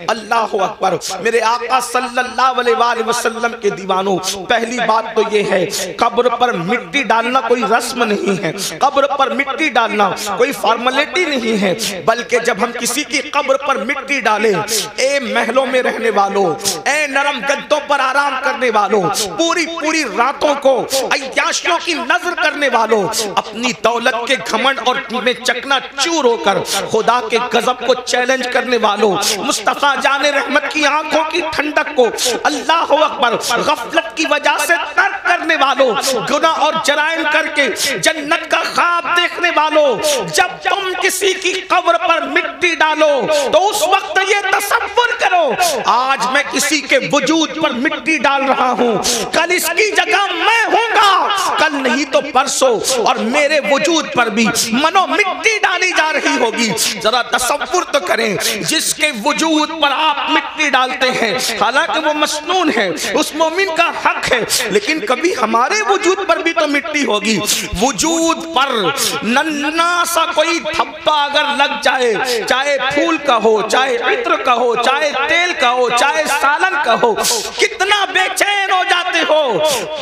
اللہ اکبر میرے آقا صلی اللہ علیہ وآلہ وسلم کے دیوانوں، پہلی بات تو یہ ہے قبر پر مٹی ڈالنا کوئی رسم نہیں ہے، قبر پر مٹی ڈالنا کوئی فارملیٹی نہیں ہے، بلکہ جب ہم کسی کی قبر پر مٹی ڈالیں، اے محلوں میں رہنے والوں، اے نرم گدوں پر آرام کرنے والوں، پوری پوری راتوں کو عیاشیوں کی نظر کرنے والوں، اپنی دولت کے گھمنڈ اور میں چکنا چور ہو کر خدا کے غضب کو چیلنج کرنے والوں، مصطفیٰ جان رحمت کی آنکھوں کی ٹھنڈک کو اللہ اکبر غفلت کی وجہ سے ترک کرنے والوں، گناہ اور جرائم کر کے جنت کا خواب دیکھنے والوں، جب تم کسی کی قبر پر مٹی ڈالو تو اس وقت یہ تصور کرو آج میں کسی کے وجود پر مٹی ڈال رہا ہوں، کل اس کی جگہ میں ہوں گا، کل نہیں تو پرسوں اور میرے وجود پر بھی منو مٹی ڈالی جا رہی ہوگی۔ ذرا تصور تو کریں جس کے وجود پر آپ مٹی ڈالتے ہیں، حالانکہ وہ مسنون ہے، اس مومن کا حق ہے، لیکن کبھی ہمارے وجود پر بھی تو مٹی ہوگی۔ وجود پر ننھا سا کوئی دھبا اگر لگ جائے، چاہے پھول کا ہو، چاہے عطر کا ہو، چاہے تیل کا ہو، چاہے سالن کا ہو، کتنا بے چین ہو جاتے ہو۔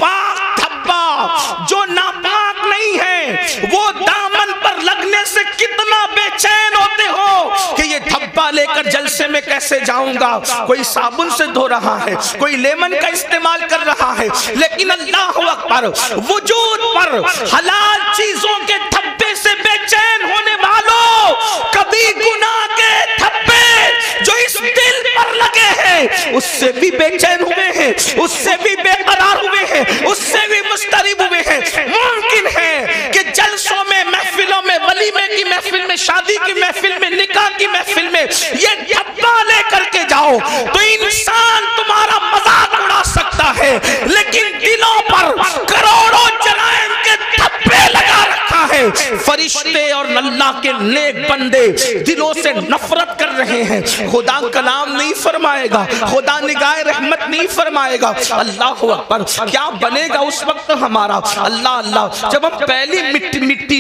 پاک دھبا جو ناپاک نہیں ہے وہ دامن پر لگنے سے کتنا بے چین ہوتے ہو کہ یہ دھبا لے کر جلسے میں کیسے جاؤں گا، کوئی صابن سے دھو رہا ہے، کوئی لیمن کا استعمال کر رہا ہے، لیکن اللہ اکبر وجود پر حلال چیزوں کے دھبے سے بے چین ہونے والوں، کبھی گناہ کے دھبے جو اس دل پر لگے ہیں اس سے بھی بے چین ہوئے ہیں، اس سے بھی بے قرار ہوئے ہیں، اس سے بھی مضطرب ہوئے ہیں۔ ممکن ہے کہ جلسوں میں، محفلوں میں، ولیمے کی محفل میں، شادی کی محفل میں، نکاح کی محفل میں یہ دھبا لے کر کے جاؤ تو انسان تمہارا مذاق اڑا سکتا ہے، لیکن دلوں پر کروڑوں جرائم کے دھبے لگا رکھا ہے۔ فرشتے اور اللہ کے نیک بندے دلوں سے نفرت کر رہے ہیں، خدا کلام نہیں فرمائے گا، خدا نگاہ رحمت نہیں فرمائے گا۔ اللہ اکبر کیا بنے گا اس وقت ہمارا؟ اللہ اللہ جب ہم پہلی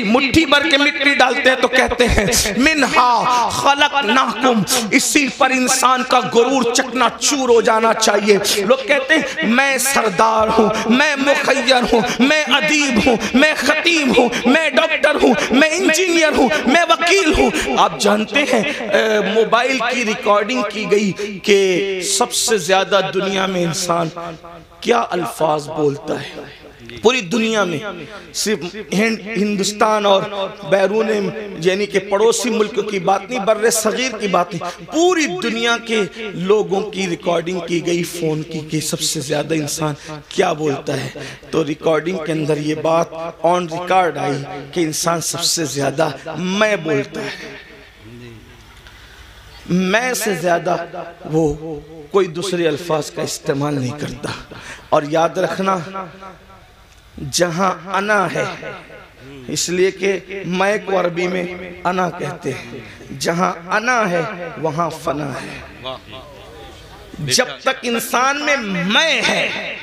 مٹھی بھر کے مٹی ڈالتے ہیں تو کہتے ہیں منہا خلقناکم، اسی پر انسان کا غرور چکنا چور ہو جانا چاہیے۔ لوگ کہتے ہیں میں سردار ہوں، میں مخیر ہوں، میں ادیب ہوں، میں خطیب ہوں، میں ڈاکٹر ہوں، میں انجینئر ہوں، میں وکیل ہوں۔ آپ جانتے ہیں موبائل کی ریکارڈنگ کی گئی کہ سب سے زیادہ دنیا میں انسان کیا الفاظ بولتا ہے پوری دنیا میں، صرف ہندوستان اور بیرون یعنی کہ پڑوسی ملک کی بات نہیں، بر صغیر کی بات نہیں، پوری دنیا کے لوگوں کی ریکارڈنگ کی گئی فون کی کہ سب سے زیادہ انسان کیا بولتا ہے، تو ریکارڈنگ کے اندر یہ بات آن ریکارڈ آئی کہ انسان سب سے زیادہ میں بولتا ہے، میں سے زیادہ وہ کوئی دوسرے الفاظ کا استعمال نہیں کرتا۔ اور یاد رکھنا جہاں انا ہے، اس لیے کہ میں کو عربی میں انا کہتے ہیں، جہاں انا ہے وہاں فنا ہے۔ جب تک انسان میں میں ہے،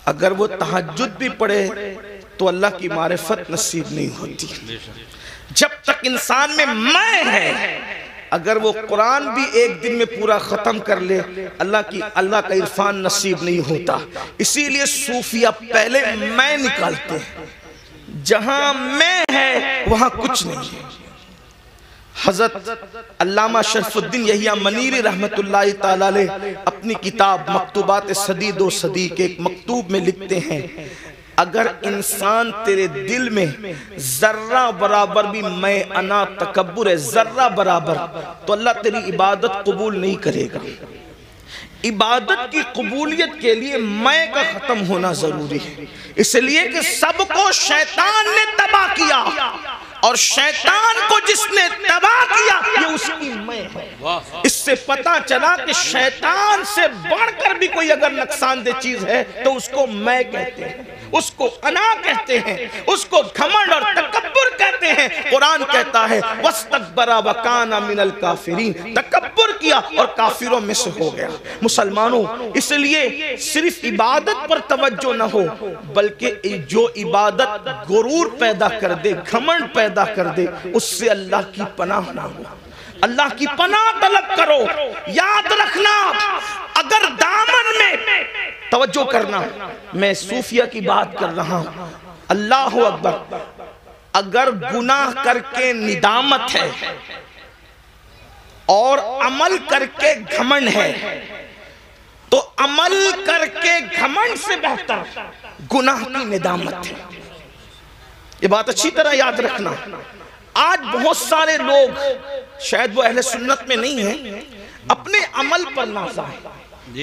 اگر وہ تہجد بھی پڑھے تو اللہ کی معرفت نصیب نہیں ہوتی۔ جب تک انسان میں میں ہے، اگر وہ قرآن بھی ایک دن میں پورا ختم کر لے اللہ کا عرفان نصیب نہیں ہوتا۔ اسی لیے صوفیہ پہلے میں نکالتے ہیں، جہاں میں ہے وہاں کچھ نہیں ہے۔ حضرت علامہ شرف الدین یحییٰ منیری رحمت اللہ تعالیٰ علیہ اپنی کتاب مکتوبات صدی دو صدی کے ایک مکتوب میں لکھتے ہیں اگر انسان تیرے دل میں ذرہ برابر بھی میں انا تکبر ہے، ذرہ برابر، تو اللہ تیری عبادت قبول نہیں کرے گا۔ عبادت کی قبولیت کے لیے میں کا ختم ہونا ضروری ہے، اس لیے کہ سب کو شیطان نے تباہ کیا، اور شیطان کو جس نے تباہ کیا یہ اس کی میں ہے۔ اس سے پتہ چلا کہ شیطان سے بڑھ کر بھی کوئی اگر نقصان دہ چیز ہے تو اس کو میں کہتے ہیں، اس کو انا کہتے ہیں، اس کو گھمنڈ اور تکبر کہتے ہیں۔ قرآن کہتا ہے وَاسْتَكْبَرَ وَكَانَ مِنَ الْكَافِرِينَ، تکبر کیا اور کافروں میں سے ہو گیا۔ مسلمانوں اس لیے صرف عبادت پر توجہ نہ ہو، بلکہ جو عبادت غرور پیدا کر دے، گھمنڈ پیدا کر دے، اس سے اللہ کی پناہ نہ ہو۔ اللہ کی پناہ طلب کرو. یاد رکھنا اگر دامن میں توجہ کرنا، میں صوفیہ کی بات کر رہا ہوں، اللہ اکبر، اگر گناہ کر کے ندامت ہے اور عمل کر کے گھمنڈ ہے تو عمل کر کے گھمنڈ سے بہتر گناہ کی ندامت ہے. یہ بات اچھی طرح یاد رکھنا. آج بہت سارے لوگ، شاید وہ اہل سنت میں نہیں ہیں، اپنے عمل پر نازا ہے.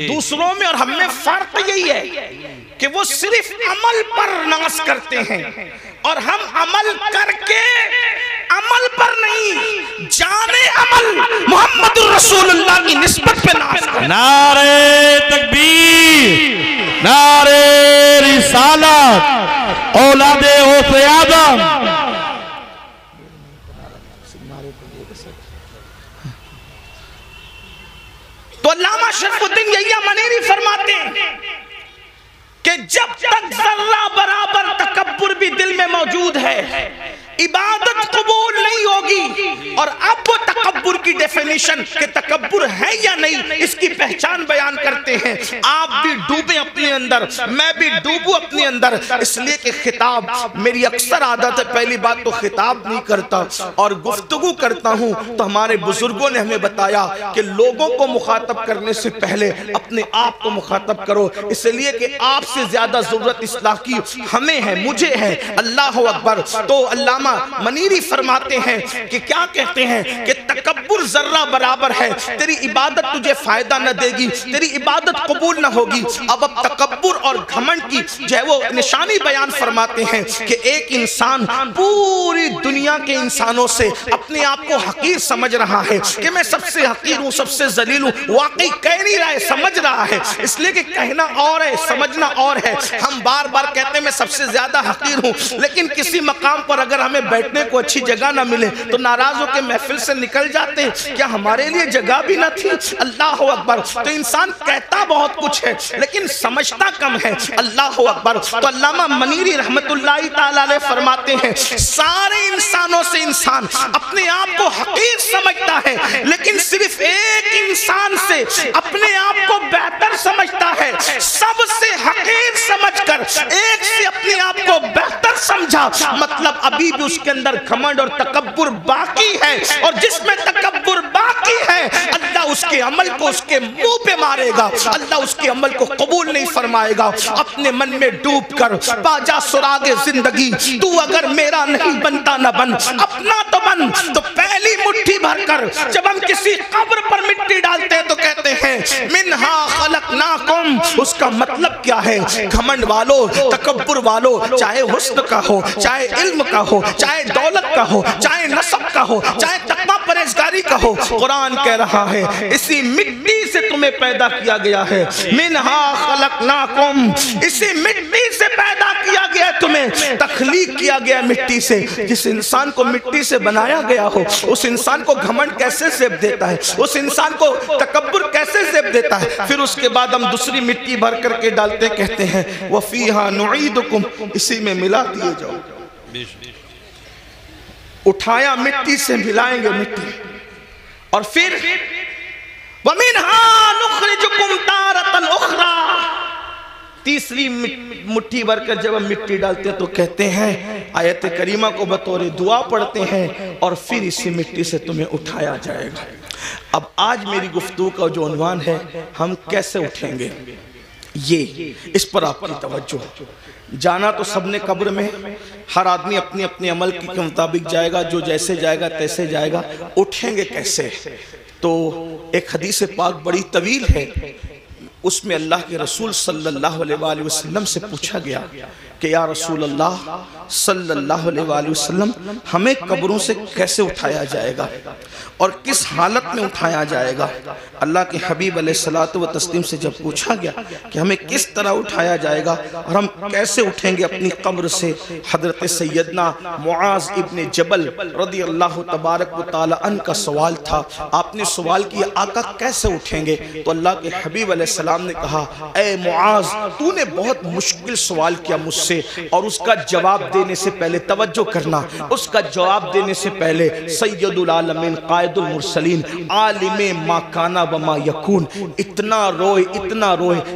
دوسروں میں اور ہم میں فرق یہی ہے کہ وہ صرف عمل پر ناز کرتے ہیں اور ہم عمل کر کے عمل پر نہیں، جانے عمل محمد رسول اللہ کی نسبت پہ ناز کرتے ہیں. نعرہ تکبیر، نعرہ رسالت، اولاد غوث آدم. تو علامہ شرف الدین یحییٰ منیری فرماتے ہیں کہ جب تک ذرہ برابر تکبر بھی دل میں موجود ہے عبادت قبول نہیں ہوگی. اور اب وہ تکبر کی ڈیفینیشن کہ تکبر ہے یا نہیں، اس کی پہچان بیان کرتے ہیں. آپ بھی ڈوبیں اپنے اندر، میں بھی ڈوبوں اپنے اندر، اس لیے کہ خطاب، میری اکثر عادت ہے پہلی بات تو خطاب نہیں کرتا اور گفتگو کرتا ہوں. تو ہمارے بزرگوں نے ہمیں بتایا کہ لوگوں کو مخاطب کرنے سے پہلے اپنے آپ کو مخاطب کرو، اس لیے کہ آپ سے زیادہ ضرورت اصلاح کی ہمیں ہے، مجھے ہے. اللہ اکبر. تو علامہ منیری فرماتے ہیں کہ کیا کہتے ہیں کہ تکبر ذرہ برابر ہے، تیری عبادت تجھے فائدہ نہ دے گی، تیری عبادت قبول نہ ہوگی. اب تکبر اور گھمنڈ کی جو ہے وہ نشانی بیان فرماتے ہیں کہ ایک انسان پوری دنیا کے انسانوں سے اپنے آپ کو حقیر سمجھ رہا ہے کہ میں سب سے حقیر ہوں، سب سے ذلیل ہوں. واقعی کہہ نہیں رہا ہے، سمجھ رہا ہے. اس لیے کہ کہنا اور ہے، سمجھنا اور ہے. ہم بار بار کہتے ہیں میں سب سے زیادہ حقیر ہوں، لیکن کسی مقام پر اگر ہمیں بیٹھنے کو اچھی جگہ نہ ملے تو ناراض ہو کے محفل سے نکل جاتے ہیں. کیا ہمارے لیے جگہ بھی نہ تھی؟ اللہ اکبر. تو انسان کہتا بہت کچھ ہے لیکن سمجھتا کم ہے. اللہ اکبر. تو علامہ منیری رحمت اللہ تعالیٰ علیہ فرماتے ہیں سارے انسانوں سے انسان اپنے آپ کو حقیر سمجھتا ہے، لیکن صرف ایک انسان سے اپنے آپ کو بہتر سمجھتا ہے. سب سے حقیر سمجھ کر ایک سے اپنے آپ کو بہتر سمجھا، مطلب ابھی بھی اس کے اندر گھمنڈ اور تکبر باقی ہے. اور جس میں تکبر باقی ہے اللہ اس کے عمل کو اس کے منہ پہ مارے گا، اللہ اس کے عمل کو قبول نہیں فرمائے گا. اپنے من میں ڈوب کر پا جا سراغ زندگی، تو اگر میرا نہیں بنتا نہ بن، اپنا تو بن. تو پہلی مٹھی بھر کر جب ہم کسی قبر پر مٹی ڈالتے ہیں تو کہتے ہیں منہا خلقناکم. اس کا مطلب کیا ہے؟ گھمنڈ والو، تکبر والو، چاہے حسن کا ہو، چاہے علم کا ہو، چاہے دولت کا ہو، چاہے نسب کا ہو، چاہے تقویٰ پرہیزگاری کا ہو، قرآن کہہ رہا ہے اسی مٹی سے تمہیں پیدا کیا گیا ہے. منہا خلقناکم، اسی مٹی سے پیدا کیا گیا ہے، تمہیں تخلیق کیا گیا مٹی سے. جس انسان کو مٹی سے بنایا گیا ہو اس انسان کو گھمنڈ کیسے زیب دیتا ہے؟ اس انسان کو تکبر کیسے زیب دیتا ہے؟ پھر اس کے بعد ہم دوسری مٹی بھر کر کے ڈالتے کہتے ہیں وَفِيهَا نُعِيدُكُمْ، اسی میں ملا دیے جاؤ. اٹھایا مٹی سے ملائیں گے مٹی. اور پھر وَمِنْهَا نُخْرِجُكُمْ تَارَةً أُخْرَى، تیسری مٹھی بھر کر جب ہم مٹی ڈالتے ہیں تو کہتے ہیں آیت کریمہ کو بطور دعا پڑھتے ہیں اور پھر اسی مٹی سے تمہیں اٹھایا جائے گا. اب آج میری گفتگو کا جو عنوان ہے ہم کیسے اٹھیں گے، یہ اس پر آپ کی توجہ. جانا تو سب نے قبر میں، ہر آدمی اپنے اپنے عمل کے مطابق جائے گا، جو جیسے جائے گا تیسے جائے گا. اٹھیں گے کیسے؟ تو ایک حدیث پاک بڑی طویل ہے، اس میں اللہ کے رسول صلی اللہ علیہ وآلہ وسلم سے پوچھا گیا کہ یا رسول اللہ صلی اللہ علیہ وآلہ وسلم ہمیں قبروں سے کیسے اٹھایا جائے گا اور کس حالت میں اٹھایا جائے گا؟ اللہ کے حبیب علیہ الصلوۃ والتسلیم سے جب پوچھا گیا کہ ہمیں کس طرح اٹھایا جائے گا اور ہم کیسے اٹھیں گے اپنی قبر سے، حضرت سیدنا معاذ ابن جبل رضی اللہ تبارک و تعالی عنہ کا سوال تھا. آپ نے سوال کیا آقا کیسے اٹھیں گے؟ تو اللہ کے حبیب علیہ السلام والسلام نے کہا اے معاذ تو نے بہت مشکل سوال کیا مجھ سے، اور اس کا جواب دینے سے پہلے توجہ کرنا، اس کا جواب دینے سے پہلے سید العالمین قائد المرسلین عالم ما کانا وما یکون اتنا روئے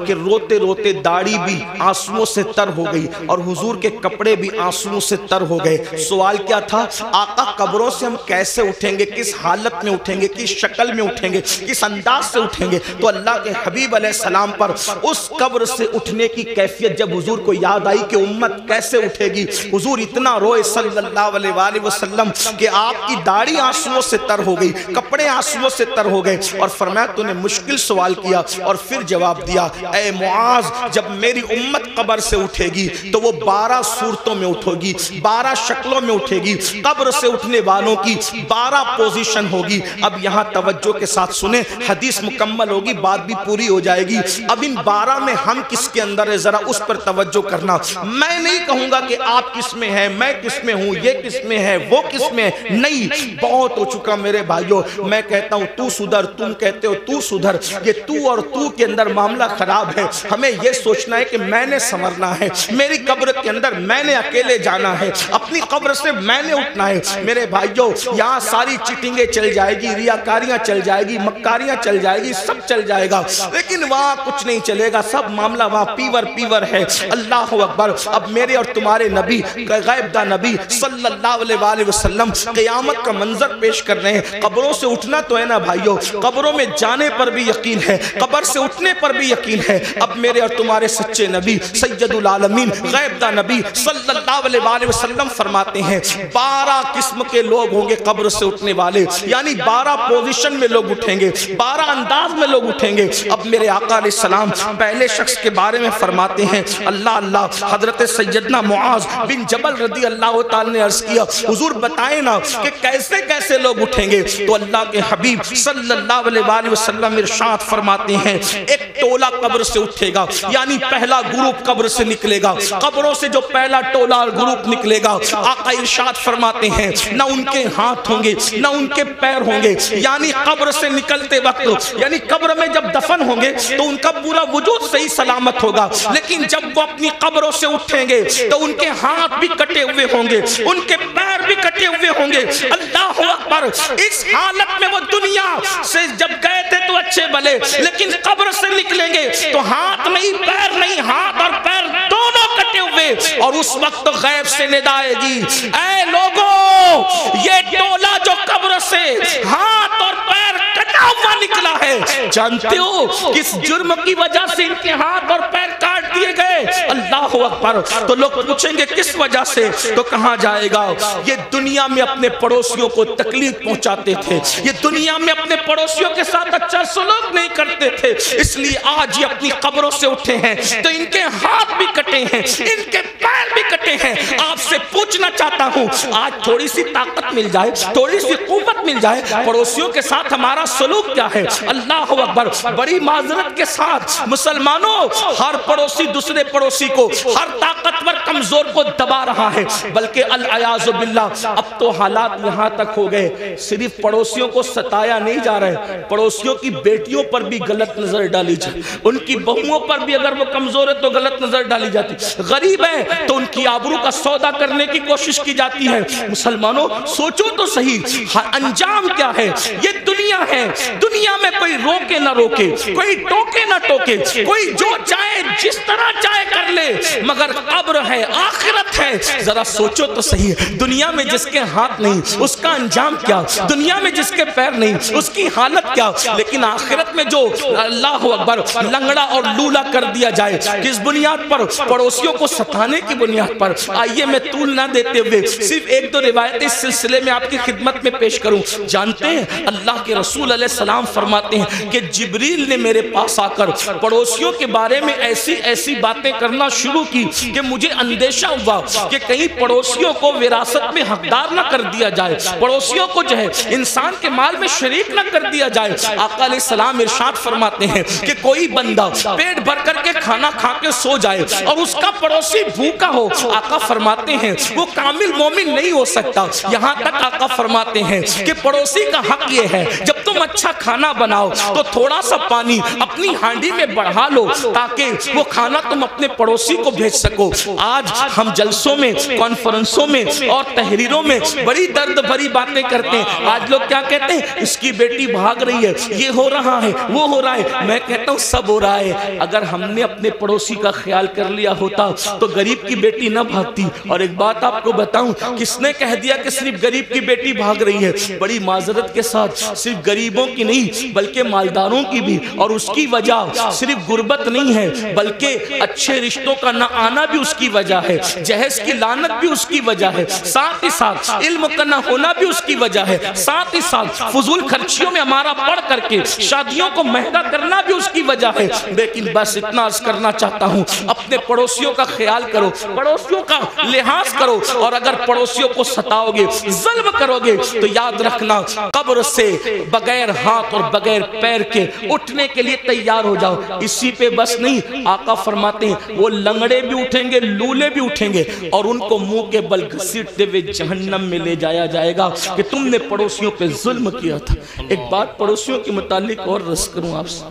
کہ روتے روتے داڑھی بھی آنسوؤں سے تر ہو گئی اور حضور کے کپڑے بھی آنسوؤں سے تر ہو گئے۔ سوال کیا تھا؟ آقا قبروں سے ہم کیسے اٹھیں گے، کس حالت میں اٹھیں گے، کس شکل میں اٹھیں گے، کس انداز سے اٹھیں گے؟ تو اللہ کے حبیب علیہ السلام پر اس قبر سے اٹھنے کی کیفیت جب حضور کو یاد آئی کہ امت کیسے اٹھے گی، حضور اتنا روئے صلی اللہ علیہ وآلہ وسلم کہ آپ کی داڑھی آنسوؤں سے تر ہو گئی، کپڑے آنسوؤں سے تر ہو گئے، اور فرمایا تو نے مشکل سوال کیا اور پھر جواب دیا اے معاذ جب میری امت قبر سے اٹھے گی تو وہ 12 صورتوں میں اٹھے گی، 12 شکلوں میں اٹھے گی، قبر سے اٹھنے والوں کی 12 پوزیشن ہوگی۔ اب یہاں توجہ کے ساتھ سنیں، حدیث مکمل ہوگی، بات بھی پوری ہو جائے گی۔ اب ان 12 میں ہم کس کے اندر ہے ذرا اس پر توجہ کرنا۔ میں نہیں کہوں گا کہ آپ کس میں ہیں، میں کس میں ہوں، یہ کس میں ہے، وہ کس میں ہے، نہیں، بہت ہو چکا میرے بھائیوں۔ میں کہتا ہوں تو سدھر، تم کہتے ہو تو سدھر، یہ تو اور تو کے اندر معاملہ خراب ہے۔ ہمیں یہ سوچنا ہے کہ میں نے سنورنا ہے، میری قبر کے اندر میں نے اکیلے جانا ہے، اپنی قبر سے میں نے اٹھنا ہے۔ میرے بھائیوں یہاں ساری چیٹنگیں چل جائے گی، ریاکاریاں چل جائے گی، مکاریاں چل جائے گی، سب چل جائے گا، لیکن وہاں کچھ نہیں چلے گا، سب معاملہ وہاں پیور ہے۔ اللہ اکبر۔ اب میرے اور تمہارے نبی غیب دا نبی صلی اللہ علیہ وآلہ وسلم قیامت کا منظر پیش کر رہے ہیں۔ قبروں سے اٹھنا تو ہے نا بھائیوں، قبروں میں جانے پر بھی یقین ہے، قبر سے اٹھنے پر بھی یقین ہے۔ اب میرے اور تمہارے سچے نبی سید العالمین غیب دا نبی صلی اللہ علیہ وآلہ وسلم فرماتے ہیں 12 قسم کے لوگ ہوں گے قبر سے اٹھنے والے، یعنی 12 پوزیشن میں لوگ اٹھیں گے، 12 انداز میں لوگ اٹھیں گے۔ اب میرے آقا علیہ السلام پہلے شخص کے بارے میں فرماتے ہیں اللہ حضرت سیدنا معاذ بن جبل رضی اللہ تعالی نے عرض کیا حضور بتائیں نا کہ کیسے کیسے لوگ اٹھیں گے؟ تو اللہ کے حبیب صلی اللہ علیہ وآلہ وسلم ارشاد فرماتے ہیں ایک ٹولہ قبر سے اٹھے گا، یعنی پہلا گروپ قبر سے نکلے گا، قبروں سے جو پہلا ٹولہ اور گروپ نکلے گا، آقا ارشاد فرماتے ہیں نہ ان کے ہاتھ ہوں گے نہ ان کے پیر ہوں گے، یعنی قبر سے نکلتے وقت، یعنی قبر میں جب دفن ہوں گے تو ان کا پورا وجود صحیح سلامت ہوگا، لیکن جب وہ اپنی قبروں سے اٹھیں گے تو ان کے ہاتھ بھی کٹے ہوئے ہوں گے، ان کے پیر بھی کٹے ہوئے ہوں گے۔ اللہ اکبر۔ اس حالت میں وہ دنیا سے جب گئے تھے تو اچھے بھلے، لیکن قبر سے نکلیں گے تو ہاتھ نہیں پیر نہیں، ہاتھ اور پیر دونوں کٹے ہوئے، اور اس وقت غیب سے ندا آئے گی اے لوگوں یہ ٹولہ جو قبر سے ہاتھ اور پیر کٹا ہوا نکلا ہے، جانتے ہو کس جرم کی وجہ سے ان کے ہاتھ اور پیر کاٹ دیے گئے؟ اللہ اکبر۔ تو لوگ پوچھیں گے کس وجہ سے؟ تو کہاں جائے گا؟ یہ دنیا میں اپنے پڑوسیوں کو تکلیف پہنچاتے تھے، یہ دنیا میں اپنے پڑوسیوں کے ساتھ اچھا سلوک نہیں کرتے تھے، اس لیے آج یہ اپنی قبروں سے اٹھے ہیں تو ان کے ہاتھ بھی کٹے ہیں، ان کے پیر بھی کٹے ہیں۔ آپ سے پوچھنا چاہتا ہوں آج تھوڑی سی طاقت مل جائے، تھوڑی سی قوت مل جائے، پڑوسیوں کے ساتھ ہمارا سلوک کیا ہے؟ اللہ اکبر۔ بڑی معذرت کے ساتھ مسلمانوں، ہر پڑوسی دوسرے پڑوسی کو، ہر طاقتور کمزور کو دبا رہا ہے، بلکہ العیاذ باللہ اب تو حالات یہاں تک ہو گئے صرف پڑوسیوں کو ستایا نہیں جا رہا ہے، پڑوسیوں کی بیٹیوں پر بھی غلط نظر ڈالی جائے، ان کی بہوؤں پر بھی اگر وہ کمزور ہے تو غلط نظر ڈالی جاتی، غریب ہے تو ان کی آبرو کا سودا کرنے کی کوشش کی جاتی ہے۔ مسلمانوں سوچو تو صحیح انجام کیا ہے؟ یہ دنیا ہے، دنیا میں کوئی روکے نہ روکے، کوئی ٹوکے نہ ٹوکے، کوئی جو چاہے جس طرح چاہے کر لے، مگر قبر ہے، آخرت ہے۔ ذرا سوچو تو صحیح، دنیا میں جس کے ہاتھ نہیں اس کا انجام کیا، دنیا میں جس کے پیر نہیں اس کی حالت کیا، لیکن آخرت میں جو اللہ اکبر لنگڑا اور لولا کر دیا جائے، کس بنیاد پر؟ پڑوسیوں کو ستانے کی بنیاد پر۔ آئیے میں طول نہ دیتے ہوئے صرف ایک دو روایت اس سلسلے میں آپ کی خدمت میں پیش کروں۔ جانتے ہیں اللہ کے رسول علیہ السلام فرماتے ہیں کہ جبریل نے میرے پاس آ کر پڑوسیوں کے بارے میں ایسی ایسی ایسی باتیں کرنا شروع کی کہ مجھے اندیشہ ہوا کہ کہیں پڑوسیوں کو وراثت میں حقدار نہ کر دیا جائے، پڑوسیوں کو جو ہے انسان کے مال میں شریک نہ کر دیا جائے۔ آقا علیہ السلام ارشاد فرماتے ہیں کہ کوئی بندہ پیٹ بھر کر کے کھانا کھا کے سو جائے اور اس کا پڑوسی بھوکا ہو، آقا فرماتے ہیں وہ کامل مومن نہیں ہو سکتا۔ یہاں تک آقا فرماتے ہیں کہ پڑوسی کا حق یہ ہے جب تم اچھا کھانا بناؤ تو تھوڑا سا پانی اپنی ہانڈی میں بڑھا لو تاکہ وہ کھانا تم اپنے پڑوسی کو بھیج سکو۔ آج ہم جلسوں میں، کانفرنسوں میں اور تحریروں میں بڑی درد بھری باتیں کرتے ہیں۔ آج لوگ کیا کہتے ہیں؟ اس کی بیٹی بھاگ رہی ہے، یہ ہو رہا ہے، وہ ہو رہا ہے۔ میں کہتا ہوں سب ہو رہا ہے۔ اگر ہم نے اپنے پڑوسی کا خیال کر لیا ہوتا تو غریب کی بیٹی نہ بھاگتی۔ اور ایک بات آپ کو بتاؤں، کس نے کہہ دیا کہ صرف غریب کی بیٹی بھاگ رہی ہے؟ بڑی معذرت کے ساتھ صرف غریبوں کی نہیں بلکہ مالداروں کی بھی، اور اس کی وجہ صرف غربت نہیں ہے بلکہ اچھے رشتوں کا نہ آنا بھی اس کی وجہ ہے، جہیز کی لعنت بھی اس کی وجہ ہے، ساتھ ہی ساتھ علم کا نہ ہونا بھی اس کی وجہ ہے، ساتھ ہی ساتھ فضول خرچیوں میں ہمارا پڑھ کر کے شادیوں کو مہنگا کرنا بھی اس کی وجہ ہے۔ لیکن بس اتنا عرض کرنا چاہتا ہوں، اپنے پڑوسیوں کا خیال کرو، پڑوسیوں کا لحاظ کرو، اور اگر پڑوسیوں کو ستاؤ گے، ظلم کرو گے تو یاد رکھنا قبر سے بغیر ہاتھ اور بغیر پیر کے اٹھنے کے لیے تیار ہو جاؤ۔ اسی پہ بس نہیں، آقا فرماتے ہیں وہ لنگڑے بھی اٹھیں گے، لولے بھی اٹھیں گے، اور ان کو منہ کے بل گھسیٹتے ہوئے جہنم میں لے جایا جائے گا کہ تم نے پڑوسیوں پہ ظلم کیا تھا۔ ایک بات پڑوسیوں کے متعلق اور رس کروں آپ سے،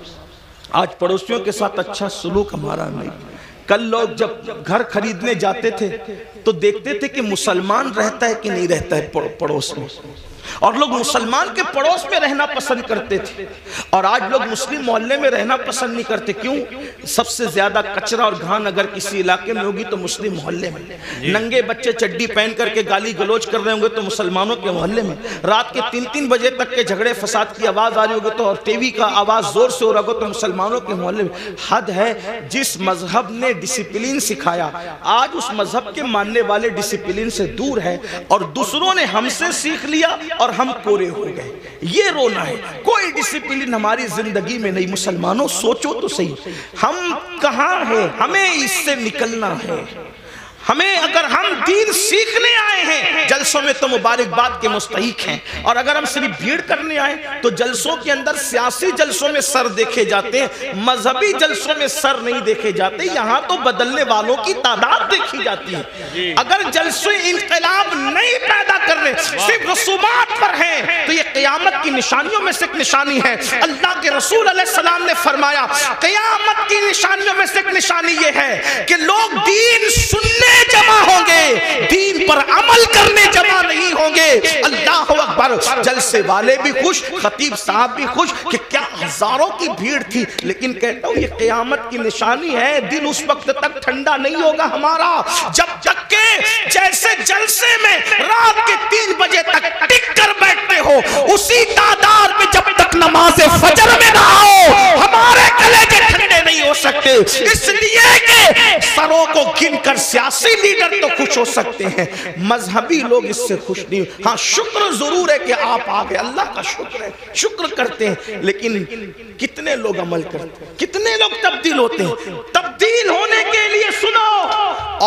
آج پڑوسیوں کے ساتھ اچھا سلوک ہمارا نہیں۔ کل لوگ جب گھر خریدنے جاتے تھے تو دیکھتے تھے کہ مسلمان رہتا ہے کہ نہیں رہتا ہے پڑوس میں، اور لوگ مسلمان کے پڑوس میں رہنا پسند کرتے تھے، اور آج لوگ مسلم محلے میں رہنا پسند نہیں کرتے۔ کیوں؟ سب سے زیادہ کچرا اور گھان اگر کسی علاقے میں ہوگی تو مسلم محلے میں، ننگے بچے چڈی پہن کر کے گالی گلوچ کر رہے ہوں گے تو مسلمانوں کے محلے میں، رات کے 3-3 بجے تک کے جھگڑے فساد کی آواز آ رہی ہوگی تو، اور ٹی وی کا آواز زور سے ہو رہا ہوگا تو مسلمانوں کے محلے میں۔ حد ہے، جس مذہب نے ڈسپلین سکھایا آج اس مذہب کے ماننے والے ڈسپلین سے دور ہے، اور دوسروں نے ہم سے سیکھ لیا اور ہم کورے ہو گئے۔ یہ رونا ہے، کوئی ڈسپلین ہماری زندگی میں نہیں۔ مسلمانوں سوچو تو صحیح، ہم کہاں ہیں؟ ہمیں اس سے نکلنا ہے۔ ہمیں اگر ہم دین سیکھنے آئے ہیں جلسوں میں تو مبارکباد کے مستحق ہیں، اور اگر ہم صرف بھیڑ کرنے آئے تو جلسوں کے اندر سیاسی جلسوں میں سر دیکھے جاتے ہیں، مذہبی جلسوں میں سر نہیں دیکھے جاتے۔ یہاں تو بدلنے والوں کی تعداد دیکھی جاتی ہے۔ اگر جلسے انقلاب نہیں پیدا کر رہے، صرف رسومات پر ہیں، تو یہ قیامت کی نشانیوں میں سے ایک نشانی ہے۔ اللہ کے رسول علیہ السلام نے فرمایا قیامت کی نشانیوں میں سے ایک نشانی یہ ہے کہ لوگ دین سننے جمع ہوں گے، دین پر عمل کرنے جمع نہیں ہوں گے۔ اللہ اکبر! جلسے والے بھی خوش، خطیب صاحب بھی خوش کہ کیا ہزاروں کی بھیڑ تھی، لیکن کہتا ہوں یہ قیامت کی نشانی ہے۔ دن اس وقت تک ٹھنڈا نہیں ہوگا ہمارا جب تک کہ جیسے جلسے میں رات کے 3 بجے تک ٹک کر بیٹھتے ہو، اسی تعداد میں جب تک نماز فجر میں نہ آؤ ہمارے کلیجے ٹھنڈے نہیں ہو سکتے۔ اس لیے کہ سروں کو گن کر سیاسی لیڈر تو خوش ہو سکتے ہیں، مذہبی لوگ اس سے خوش نہیں۔ ہاں شکر ضرور ہے کہ آپ آگئے، اللہ کا شکر ہے، شکر کرتے ہیں، لیکن کتنے لوگ عمل کرتے ہیں، کتنے لوگ تبدیل ہوتے ہیں؟ تبدیل ہونے کے لیے سنو،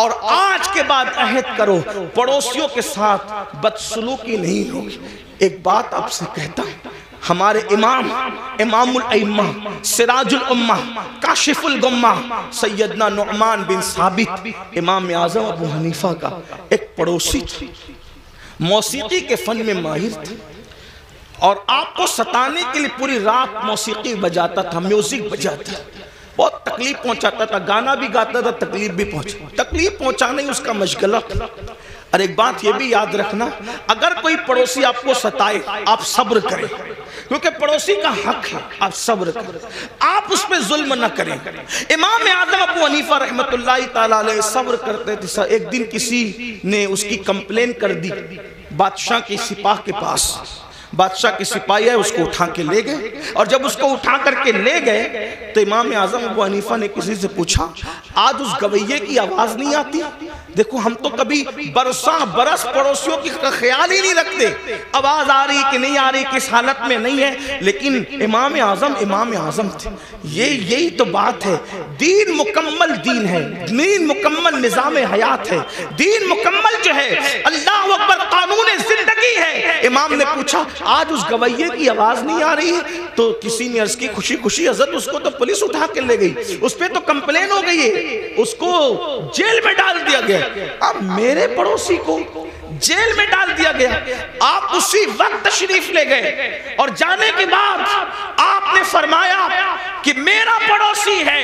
اور آج کے بعد عہد کرو پڑوسیوں کے ساتھ بدسلوکی نہیں ہوگی۔ ایک بات آپ سے کہتا ہوں، ہمارے امام الائمہ، سراج الامہ، کاشف الغمہ، سیدنا نعمان بن ثابت امام اعظم ابو حنیفہ کا ایک پڑوسی تھا، موسیقی کے فن میں ماہر تھا، اور آپ کو ستانے کے لیے پوری رات موسیقی بجاتا تھا، میوزک بجاتا تھا، بہت تکلیف پہنچاتا تھا، گانا بھی گاتا تھا، تکلیف بھی تکلیف پہنچانا ہی اس کا مشغلہ تھا۔ اور ایک بات یہ بھی یاد رکھنا، اگر کوئی پڑوسی آپ کو ستائے آپ صبر کریں، کیونکہ پڑوسی کا حق ہے، آپ صبر کریں، آپ اس پہ ظلم نہ کریں۔ امام اعظم ابو حنیفہ رحمت اللہ تعالیٰ علیہ صبر کرتے تھے۔ ایک دن کسی نے اس کی کمپلین کر دی بادشاہ کی سپاہ کے پاس، بادشاہ کے سپاہی ہے اس کو اٹھا کے لے گئے، اور جب اس کو اٹھا کر کے لے گئے تو امام اعظم ابو حنیفہ نے کسی سے پوچھا آج اس گویے کی آواز نہیں آتی؟ دیکھو ہم تو کبھی برساں برس پڑوسیوں کی خیال ہی نہیں رکھتے، آواز آ رہی کہ نہیں آ رہی، کس حالت میں نہیں ہے، لیکن امام اعظم تھے۔ یہی تو بات ہے، دین مکمل دین ہے، دین مکمل نظام حیات ہے، دین مکمل جو ہے اللہ اکبر قانون زندگی ہے۔ امام نے پوچھا آج اس گویے کی آواز نہیں آ رہی ہے، تو کسی نے عرض کی خوشی خوشی حضرت اس کو تو پولیس اٹھا کے لے گئی، اس پہ تو کمپلین ہو گئی ہے، اس کو جیل میں ڈال دیا گیا۔ اب میرے پڑوسی کو جیل میں ڈال دیا گیا، آپ اسی وقت تشریف لے گئے اور جانے کے بعد آپ نے فرمایا کہ میرا پڑوسی ہے،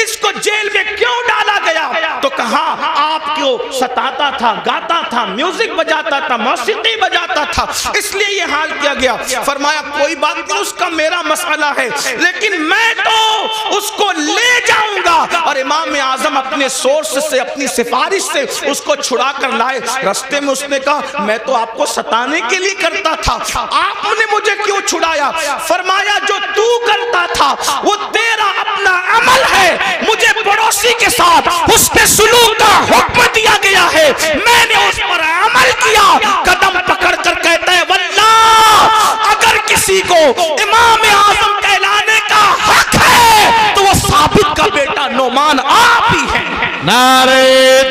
اس کو جیل میں کیوں ڈالا گیا؟ تو کہا آپ کو ستاتا تھا، گاتا تھا، میوزک بجاتا تھا، موسیقی بجاتا تھا، اس لیے یہ حال کیا گیا۔ فرمایا کوئی بات نہیں، اس کا میرا مسئلہ ہے، لیکن میں تو اس کو لے جاؤں گا۔ اور امام اعظم اپنے سورس سے، اپنی سفارش سے اس کو چھڑا کر لائے۔ رستے میں اس نے کہا میں تو آپ کو ستانے کے لیے کرتا تھا، آپ نے مجھے کیوں چھڑایا؟ فرمایا جو تو کرتا تھا وہ تیرا اپنا عمل ہے، مجھے پڑوسی کے ساتھ حسن سلوک کا حکم دیا گیا ہے، میں نے اس پر عمل کیا۔ قدم پکڑ کر کہتا ہے واللہ اگر کسی کو امام اعظم کہلانے کا حق ہے تو وہ ثابت کا بیٹا نعمان آپ ہی ہے۔ نعرہ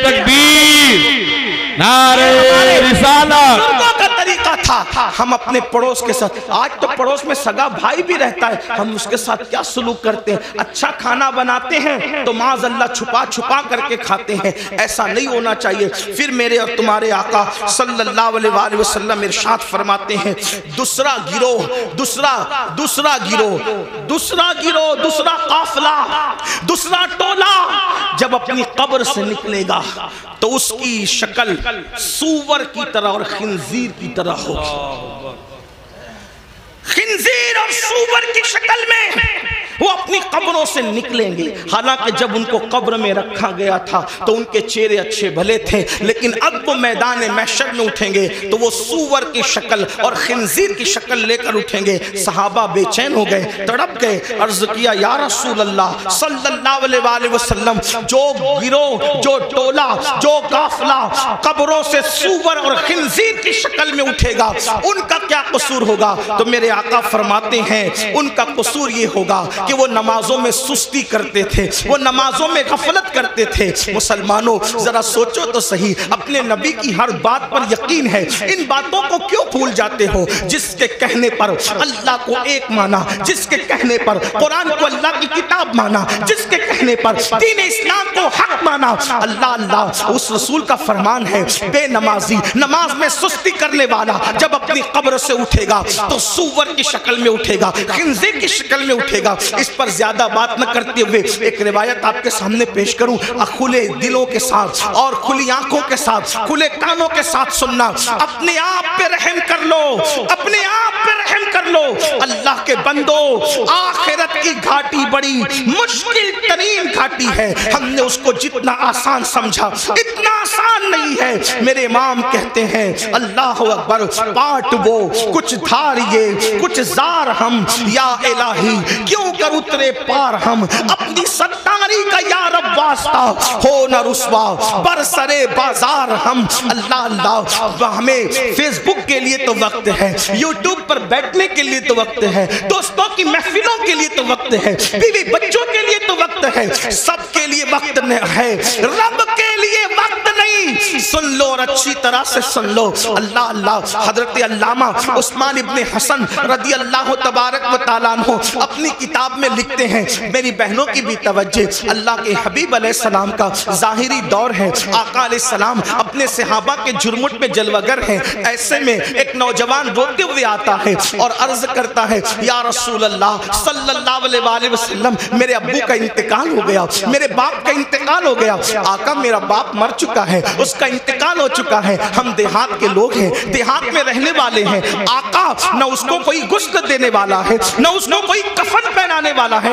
تکبیر، نعرہ رسالت۔ بزرگوں کا طریقہ تھا ہم اپنے پڑوس کے ساتھ، آج تو پڑوس میں سگا بھائی بھی رہتا ہے، ہم اس کے ساتھ کیا سلوک کرتے ہیں؟ اچھا کھانا بناتے ہیں تو معاذ اللہ چھپا چھپا کر کے کھاتے ہیں، ایسا نہیں ہونا چاہیے۔ پھر میرے اور تمہارے آقا صلی اللہ علیہ وآلہ وسلم ارشاد فرماتے ہیں دوسرا گروہ، دوسرا قافلہ، دوسرا ٹولہ جب اپنی قبر سے نکلے گا تو اس کی شکل سور کی طرح اور خنزیر کی طرح ہوگی۔ خنزیر اور سور کی شکل میں وہ اپنی قبروں سے نکلیں گے۔ حالانکہ جب ان کو قبر میں رکھا گیا تھا تو ان کے چہرے اچھے بھلے تھے، لیکن اب وہ میدان محشر میں اٹھیں گے تو وہ سور کی شکل اور خنزیر کی شکل لے کر اٹھیں گے۔ صحابہ بے چین ہو گئے، تڑپ گئے، عرض کیا یا رسول اللہ صلی اللہ علیہ وآلہ وسلم، جو گروہ، جو ٹولہ، جو قافلہ قبروں سے سور اور خنزیر کی شکل میں اٹھے گا ان کا کیا قصور ہوگا؟ تو میرے آقا فرماتے ہیں ان کا قصور یہ ہوگا کہ وہ نمازوں میں سستی کرتے تھے، وہ نمازوں میں غفلت کرتے تھے۔ مسلمانوں ذرا سوچو تو صحیح، اپنے نبی کی ہر بات پر یقین ہے، ان باتوں کو کیوں بھول جاتے ہو؟ جس کے کہنے پر اللہ کو ایک مانا، جس کے کہنے پر قرآن کو اللہ کی کتاب مانا، جس کے کہنے پر دین اسلام کو حق مانا، اللہ اس رسول کا فرمان ہے بے نمازی، نماز میں سستی کرنے والا جب اپنی قبر سے اٹھے گا تو سور کی شکل میں اٹھے گا، خنزیر کی شکل میں اٹھے گا۔ اس پر زیادہ بات نہ کرتے ہوئے ایک روایت آپ کے سامنے پیش کروں، کھلے دلوں کے ساتھ اور کھلی آنکھوں کے ساتھ، کھلے کانوں کے ساتھ سننا۔ اپنے آپ پہ رحم کر لو، اپنے آپ پہ رحم کر لو، اللہ کے بندو، آخرت کی گھاٹی بڑی مشکل ترین گھاٹی ہے، ہم نے اس کو جتنا آسان سمجھا اتنا آسان نہیں ہے۔ میرے امام کہتے ہیں اللہ اکبر، پاٹ وہ کچھ دھار یہ کچھ زار ہم، یا الہی کیوں کر اترے پار ہم، اپنی ستاری کا یا رب واسطہ ہو نہ رسوا برسرے بازار ہم۔ اللہ ہمیں فیس بک کے لیے تو وقت ہے، یوٹیوب پر بیٹھنے کے لیے تو وقت ہے، دوستوں کی محفلوں کے لیے تو وقت ہے، بیوی بچوں کے لیے تو وقت ہے، سب کے لیے وقت ہے، رب کے لیے وقت نہیں۔ سن لو اور اچھی طرح سے سن لو۔ اللہ حضرت علامہ عثمان ابن حسن رضی اللہ تبارک و تعالیٰ عنہ اپنی کتاب میں لکھتے ہیں، میری بہنوں کی بھی توجہ، اللہ کے حبیب علیہ السلام کا ظاہری دور ہے، آقا علیہ السلام اپنے صحابہ کے جرمٹ میں جلوگر ہیں، ایسے میں ایک نوجوان روتے ہوئے آتا ہے اور عرض کرتا ہے یا رسول اللہ صلی اللہ علیہ وآلہ وسلم، میرے ابو کا انتقال ہو گیا، میرے باپ کا انتقال ہو گیا۔ آقا میرا باپ مر چکا ہے، اس کا انتقال ہو چکا ہے، ہم دیہات کے لوگ ہیں، دیہات میں رہنے والے ہیں، آقا نہ اس کو کوئی غسل دینے والا ہے، نہ اس کو کوئی کفن پہنانے والا ہے۔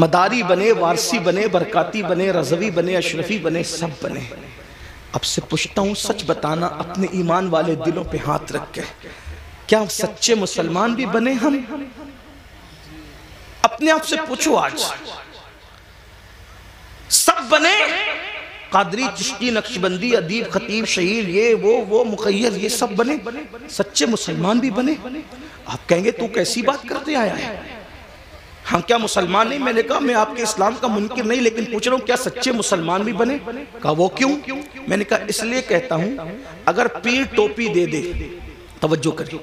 مداری بنے، وارسی بنے، برکاتی بنے، رضوی بنے، اشرفی بنے، سب بنے۔ اب سے پوچھتا ہوں، سچ بتانا اپنے ایمان والے دلوں پہ ہاتھ رکھ کے، کیا سچے مسلمان بھی بنے ہم؟ اپنے آپ سے پوچھو آج، سب بنے؟ قادری، چشتی، نقشبندی، ادیب، خطیب، شہیر، یہ وہ مخیر، یہ سب بنے؟ سچے مسلمان بھی بنے؟ آپ کہیں گے تو کیسی بات کرتے آیا ہے، ہم کیا مسلمان نہیں؟ میں نے کہا میں آپ کے اسلام کا منکر نہیں، لیکن پوچھ رہا ہوں کیا سچے مسلمان بھی بنے؟ کہا وہ کیوں؟ میں نے کہا اس لیے کہتا ہوں، اگر پیر ٹوپی دے دے، توجہ کریں،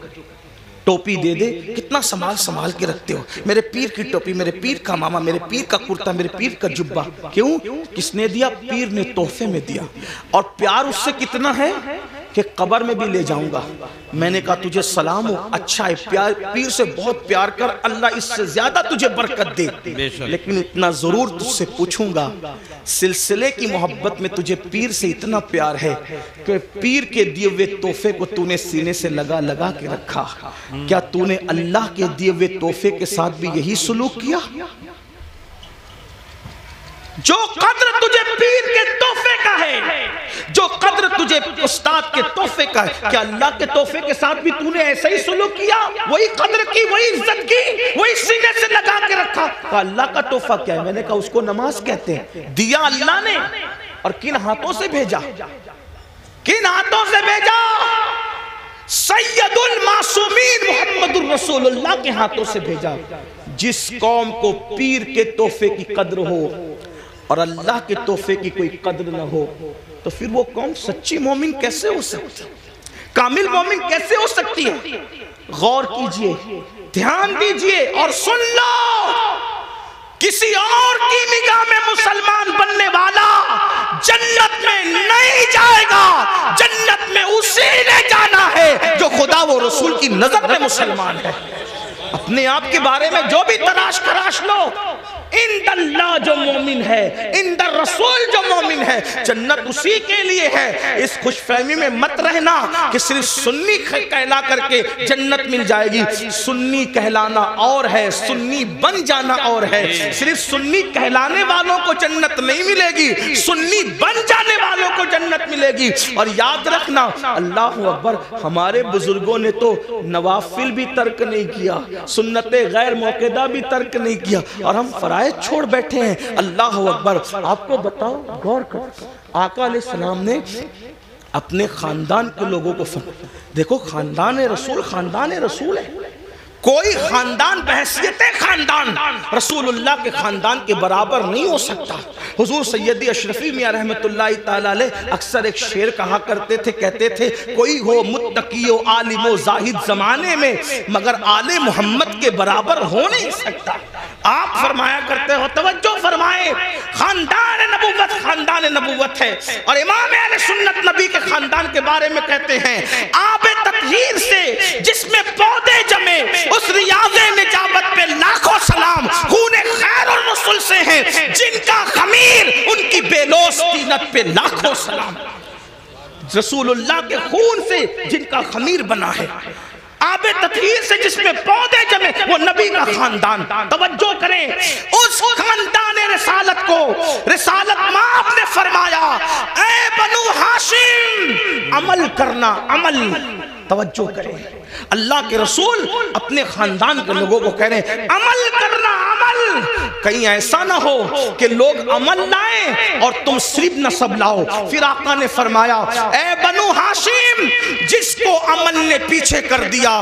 ٹوپی دے دے، کتنا سنبھال کے رکھتے ہو، میرے پیر کی ٹوپی، میرے پیر کا ماما، میرے پیر کا کرتا، میرے پیر کا جبہ، کیوں؟ کس نے دیا؟ پیر نے تحفے میں دیا، اور پیار اس سے کتنا ہے کہ قبر میں بھی لے جاؤں گا۔ میں نے کہا تجھے سلام ہو، اچھا ہے، پیر سے بہت پیار کر، اللہ اس سے زیادہ تجھے برکت دے، لیکن اتنا ضرور تجھ سے پوچھوں گا، سلسلے کی محبت میں تجھے پیر سے اتنا پیار ہے کہ پیر کے دیے ہوئے تحفے کو تو نے سینے سے لگا کے رکھا، کیا تو نے اللہ کے دیے ہوئے تحفے کے ساتھ بھی یہی سلوک کیا؟ جو قدر تجھے پیر کے تحفے کا ہے، جو قدر تجھے استاد کے تحفے کا ہے، کیا اللہ کے تحفے کے ساتھ بھی تو نے ایسا ہی سلوک کیا؟ وہی قدر کی، وہی عزت کی، وہی سینے سے لگا کے رکھا؟ کہا اللہ کا تحفہ کیا ہے؟ میں نے کہا اس کو نماز کہتے ہیں، دیا اللہ نے، اور کن ہاتھوں سے بھیجا؟ کن ہاتھوں سے بھیجا؟ سید المعصومین محمد الرسول اللہ کے ہاتھوں سے بھیجا۔ جس قوم کو پیر کے تحفے کی قدر ہو اور اللہ کے تحفے کی کوئی قدر نہ ہو، تو پھر وہ قوم سچی مومن کیسے ہو سکتی، کامل مومن کیسے ہو سکتی ہے؟ غور کیجئے، دھیان دیجئے اور سن لو، کسی اور کی نگاہ میں مسلمان بننے والا جنت میں نہیں جائے گا، جنت میں اسی نے جانا ہے جو خدا و رسول کی نظر میں مسلمان ہے۔ اپنے آپ کے بارے میں جو بھی تراش لو، اند اللہ جو مومن ہے، اند الرسول جو مومن ہے، جنت اسی کے لیے ہے۔ اس خوش فہمی میں مت رہنا کہ صرف سنی کہلا کر کے جنت مل جائے گی۔ سنی کہلانا اور ہے، سنی بن جانا اور ہے۔ صرف سنی کہلانے والوں کو جنت نہیں ملے گی، سنی بن جانے والوں کو جنت ملے گی۔ اور یاد رکھنا، اللہ اکبر، ہمارے بزرگوں نے تو نوافل بھی ترک نہیں کیا، سنت غیر موقدہ بھی ترک نہیں کیا، اور ہم فرائض چھوڑ بیٹھے ہیں۔ اللہ اکبر۔ آپ کو بتاؤ، غور کر، آقا علیہ السلام نے اپنے خاندان کے لوگوں کو فرمایا، دیکھو خاندان رسول ہے، کوئی خاندان بحیثیت خاندان رسول اللہ کے خاندان کے برابر نہیں ہو سکتا۔ حضور سیدی اشرفی میاں رحمت اللہ تعالیٰ علیہ اکثر ایک شعر کہا کرتے تھے، کہتے تھے کوئی ہو متقی و عالم و زاہد زمانے میں مگر آل محمد کے برابر ہو نہیں سکتا۔ آپ فرمایا کرتے ہو، توجہ فرمائے، خاندان نبوت ہے، اور امام اہل سنت نبی کے خاندان کے بارے میں کہتے ہیں، آب تطہیر سے جس میں پودے جمے، اس ریاض نجابت پہ لاکھوں سلام، خون خیر الرسل سے ہیں جن کا خمیر ان کی بیلوس طینت پہ لاکھوں سلام۔ رسول اللہ کے خون سے جن کا خمیر بنا ہے، آب تطہیر سے جس میں پودے جمے، وہ نبی کا خاندان۔ توجہ کریں، اس خاندان رسالت کو رسالت ماں نے فرمایا، اے بنو ہاشم عمل کرنا، عمل۔ توجہ کریں، اللہ کے رسول اپنے خاندان کے لوگوں کو کہہ رہے ہیں عمل کرنا، عمل۔ کہیں ایسا نہ ہو کہ لوگ عمل لائیں اور تم صرف نسب لاؤ۔ پھر آقا نے فرمایا، اے بنو ہاشم، جس کو عمل نے پیچھے کر دیا